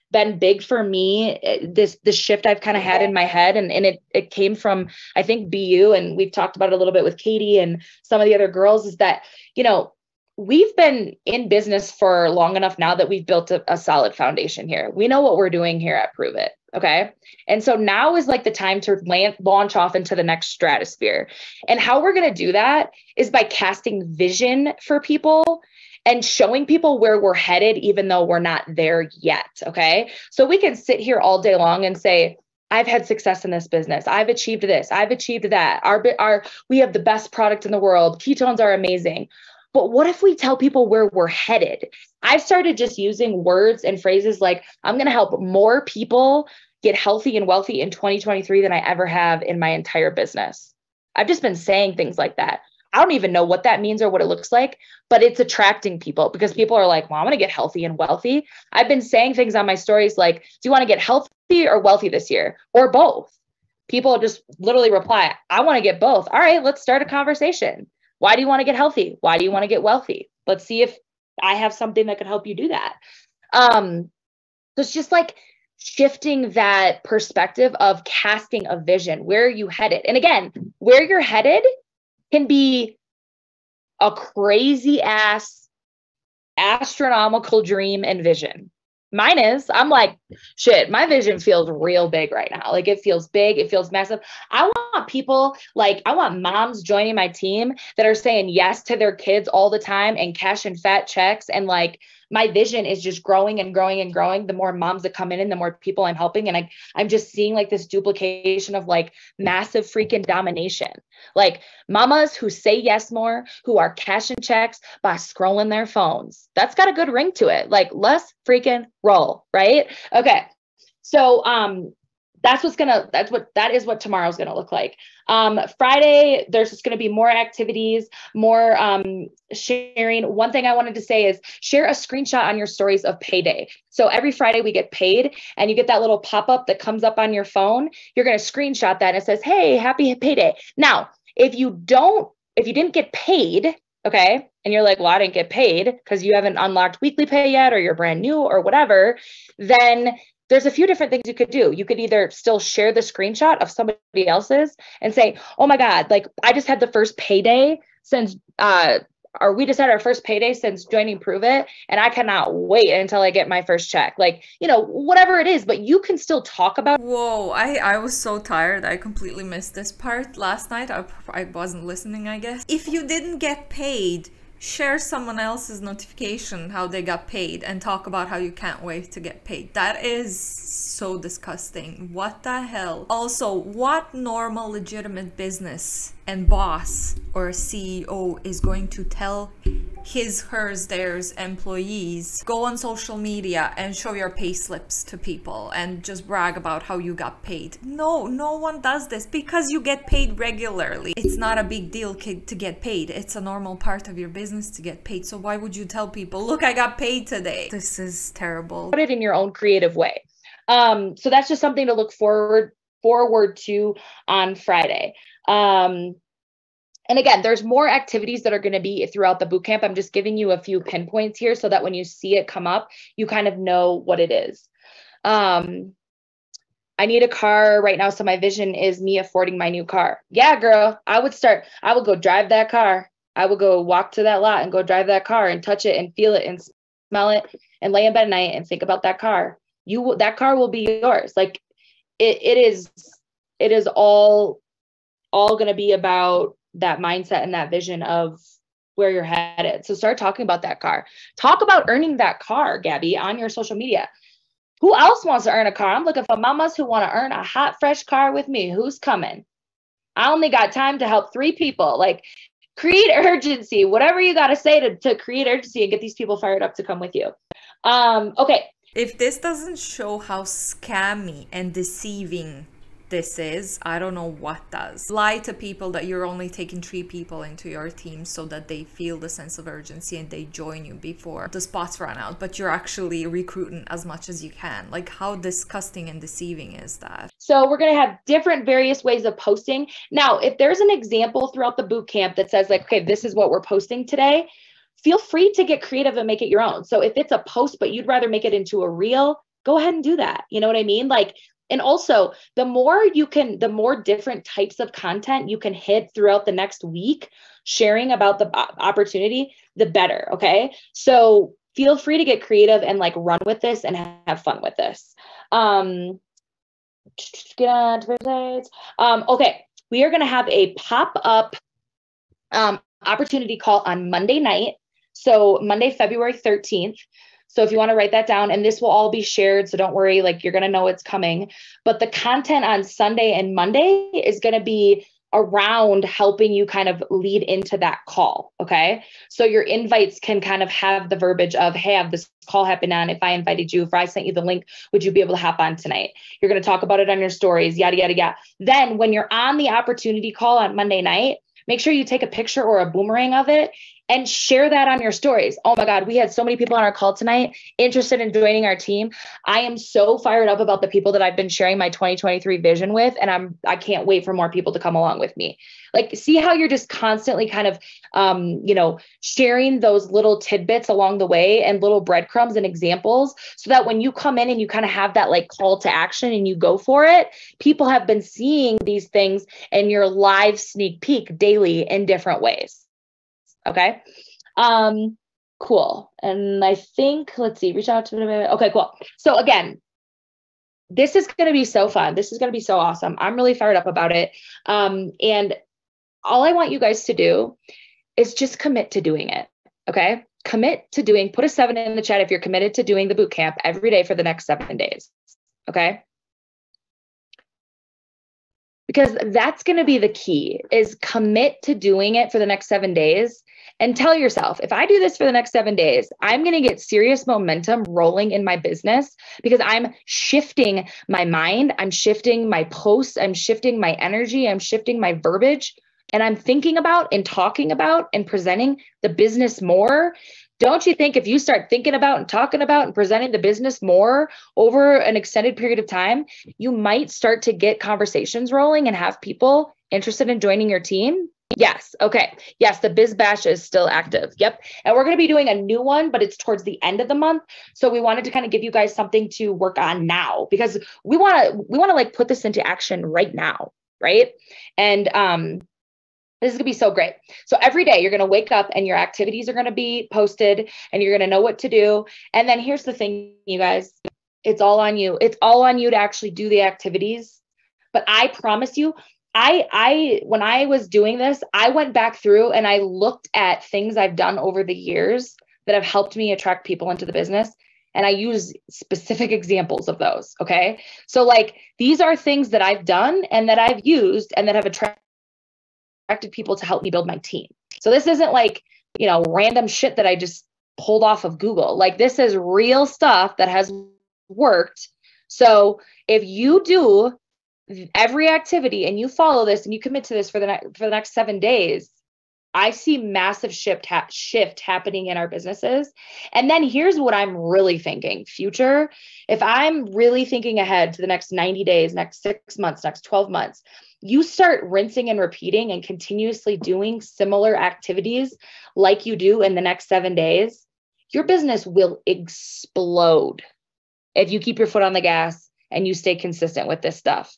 been big for me, this shift I've kind of had in my head, and it came from, I think, BU, and we've talked about it a little bit with Katie and some of the other girls, is that, we've been in business for long enough now that we've built a solid foundation here. We know what we're doing here at Pruvit. Okay. And so now is like the time to launch off into the next stratosphere. And how we're going to do that is by casting vision for people and showing people where we're headed, even though we're not there yet. Okay. So we can sit here all day long and say, I've had success in this business. I've achieved this. I've achieved that. We have the best product in the world. Ketones are amazing. But what if we tell people where we're headed? I've started just using words and phrases like, I'm going to help more people get healthy and wealthy in 2023 than I ever have in my entire business. I've just been saying things like that. I don't even know what that means or what it looks like, but it's attracting people because people are like, well, I want to get healthy and wealthy. I've been saying things on my stories like, do you want to get healthy or wealthy this year, or both? People just literally reply, I want to get both. All right, let's start a conversation. Why do you want to get healthy? Why do you want to get wealthy? Let's see if I have something that could help you do that. So it's just like shifting that perspective of casting a vision. Where are you headed? And again, where you're headed can be a crazy ass astronomical dream and vision. Mine is, I'm like, shit, my vision feels real big right now. Like it feels big. It feels massive. I want people, like I want moms joining my team that are saying yes to their kids all the time and cashing fat checks. And like, my vision is just growing and growing and growing. The more moms that come in and the more people I'm helping. And I'm just seeing like this duplication of like massive freaking domination. Like mamas who say yes more, who are cashing checks by scrolling their phones. That's got a good ring to it. Like let's freaking roll, right? Okay. So that is what tomorrow's going to look like. Friday, there's just going to be more activities, more sharing. One thing I wanted to say is share a screenshot on your stories of payday. So every Friday we get paid, and you get that little pop-up that comes up on your phone. You're going to screenshot that and it says, hey, happy payday. Now, if you didn't get paid, okay, and you're like, well, I didn't get paid because you haven't unlocked weekly pay yet, or you're brand new or whatever, then there's a few different things you could do. You could either still share the screenshot of somebody else's and say, oh my God, like I just had the first payday since, or we just had our first payday since joining Pruvit, and I cannot wait until I get my first check. Like, you know, whatever it is, but you can still talk about. Whoa, I was so tired. I completely missed this part last night. I wasn't listening, I guess. If you didn't get paid, share someone else's notification how they got paid and talk about how you can't wait to get paid. That is so disgusting. What the hell? Also, what normal legitimate business and boss or CEO is going to tell his, hers, theirs employees, go on social media and show your pay slips to people and just brag about how you got paid? No one does this because you get paid regularly. It's not a big deal to get paid. It's a normal part of your business to get paid. So why would you tell people, look, I got paid today? This is terrible. Put it in your own creative way. So that's just something to look forward to on Friday. And again, there's more activities that are going to be throughout the bootcamp. I'm just giving you a few pinpoints here so that when you see it come up, you kind of know what it is. I need a car right now, so my vision is me affording my new car. Yeah, girl, I would go drive that car. I would go walk to that lot and go drive that car and touch it and feel it and smell it and lay in bed at night and think about that car. That car will be yours. Like it is all going to be about that mindset and that vision of where you're headed. So start talking about that car. Talk about earning that car, Gabby, on your social media. Who else wants to earn a car? I'm looking for mamas who want to earn a hot, fresh car with me. Who's coming? I only got time to help 3 people. Like, create urgency. Whatever you got to say to create urgency and get these people fired up to come with you. Okay. If this doesn't show how scammy and deceiving this is, I don't know what does. Lie to people that you're only taking 3 people into your team so that they feel the sense of urgency and they join you before the spots run out, but you're actually recruiting as much as you can. Like, how disgusting and deceiving is that? So we're going to have different various ways of posting. Now, if there's an example throughout the boot camp that says like, okay, this is what we're posting today, feel free to get creative and make it your own. So if it's a post, but you'd rather make it into a reel, go ahead and do that. You know what I mean? Like, and also the more different types of content you can hit throughout the next week, sharing about the opportunity, the better. Okay. So feel free to get creative and like run with this and have fun with this. Get on to websites. Okay. We are going to have a pop-up opportunity call on Monday night. So Monday, February 13th. So if you want to write that down, and this will all be shared, so don't worry, like you're going to know it's coming. But the content on Sunday and Monday is going to be around helping you kind of lead into that call. Okay. So your invites can kind of have the verbiage of, hey, I have this call happen on. If I invited you, if I sent you the link, would you be able to hop on tonight? You're going to talk about it on your stories, yada, yada, yada. Then when you're on the opportunity call on Monday night, make sure you take a picture or a boomerang of it and share that on your stories. Oh my God, we had so many people on our call tonight interested in joining our team. I am so fired up about the people that I've been sharing my 2023 vision with, and I can't wait for more people to come along with me. Like, see how you're just constantly kind of, sharing those little tidbits along the way and little breadcrumbs and examples, so that when you come in and you kind of have that like call to action and you go for it, people have been seeing these things and your live sneak peek daily in different ways. Okay. Cool. And I think, let's see, reach out to, okay, cool. So again, this is going to be so fun. This is going to be so awesome. I'm really fired up about it. And all I want you guys to do is just commit to doing it. Okay. Commit to doing, put a 7 in the chat if you're committed to doing the boot camp every day for the next 7 days. Okay. Because that's going to be the key, is commit to doing it for the next 7 days. and tell yourself, if I do this for the next 7 days, I'm going to get serious momentum rolling in my business because I'm shifting my mind. I'm shifting my posts. I'm shifting my energy. I'm shifting my verbiage. And I'm thinking about and talking about and presenting the business more. Don't you think if you start thinking about and talking about and presenting the business more over an extended period of time, you might start to get conversations rolling and have people interested in joining your team? Yes. Okay. Yes. The Biz Bash is still active. Yep. And we're going to be doing a new one, but it's towards the end of the month. So we wanted to kind of give you guys something to work on now because we want to like put this into action right now. Right. And, this is going to be so great. So every day you're going to wake up and your activities are going to be posted and you're going to know what to do. And then here's the thing, you guys, it's all on you. It's all on you to actually do the activities. But I promise you, when I was doing this, I went back through and I looked at things I've done over the years that have helped me attract people into the business. And I use specific examples of those. Okay. So like, these are things that I've done and that I've used and that have attracted people to help me build my team. So this isn't like, random shit that I just pulled off of Google. Like this is real stuff that has worked. So if you do every activity and you follow this and you commit to this for the next 7 days, I see massive shift happening in our businesses. And then here's what I'm really thinking, future. If I'm really thinking ahead to the next 90 days, next 6 months, next 12 months, you start rinsing and repeating and continuously doing similar activities like you do in the next 7 days, your business will explode if you keep your foot on the gas and you stay consistent with this stuff.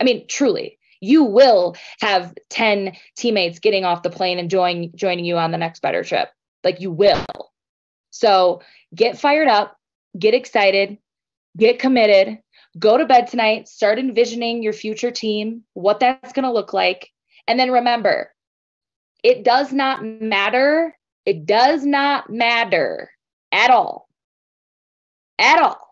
I mean, truly, you will have 10 teammates getting off the plane and joining you on the next better trip. Like you will. So get fired up, get excited, get committed, go to bed tonight, start envisioning your future team, what that's going to look like. And then remember, it does not matter. It does not matter at all. At all.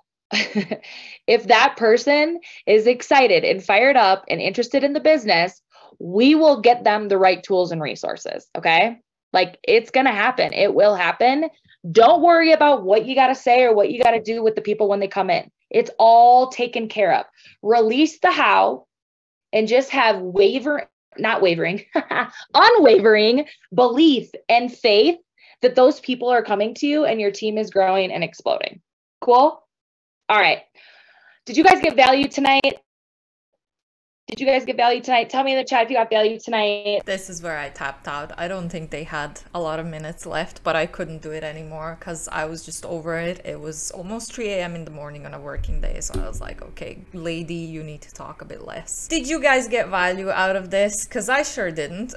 If that person is excited and fired up and interested in the business, we will get them the right tools and resources. Okay. Like it's going to happen. It will happen. Don't worry about what you got to say or what you got to do with the people when they come in. It's all taken care of. Release the how and just have unwavering belief and faith that those people are coming to you and your team is growing and exploding. Cool? All right. Did you guys get value tonight? Did you guys get value tonight? Tell me in the chat if you got value tonight. This is where I tapped out. I don't think they had a lot of minutes left, but I couldn't do it anymore because I was just over it. It was almost 3 a.m. in the morning on a working day, so I was like, okay, lady, you need to talk a bit less. Did you guys get value out of this? Because I sure didn't.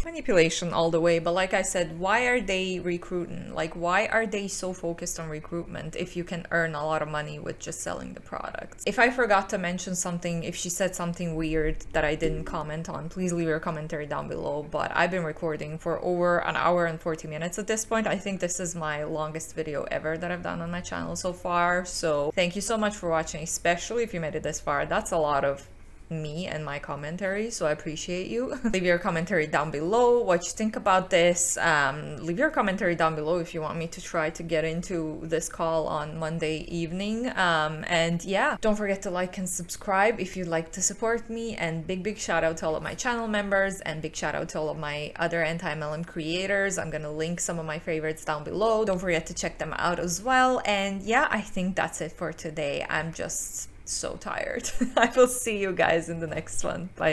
Manipulation all the way, but like I said, why are they recruiting? Like, why are they so focused on recruitment if you can earn a lot of money with just selling the product? If I forgot to mention something, if she said something weird that I didn't comment on, please leave your commentary down below. But I've been recording for over an hour and 40 minutes at this point. I think this is my longest video ever that I've done on my channel so far. So thank you so much for watching, especially if you made it this far. That's a lot of me and my commentary, so I appreciate you. Leave your commentary down below what you think about this. Leave your commentary down below if you want me to try to get into this call on Monday evening. And yeah, don't forget to like and subscribe if you'd like to support me. And big shout out to all of my channel members and big shout out to all of my other anti-MLM creators. I'm gonna link some of my favorites down below. Don't forget to check them out as well. And yeah, I think that's it for today. I'm just so tired. I will see you guys in the next one. Bye.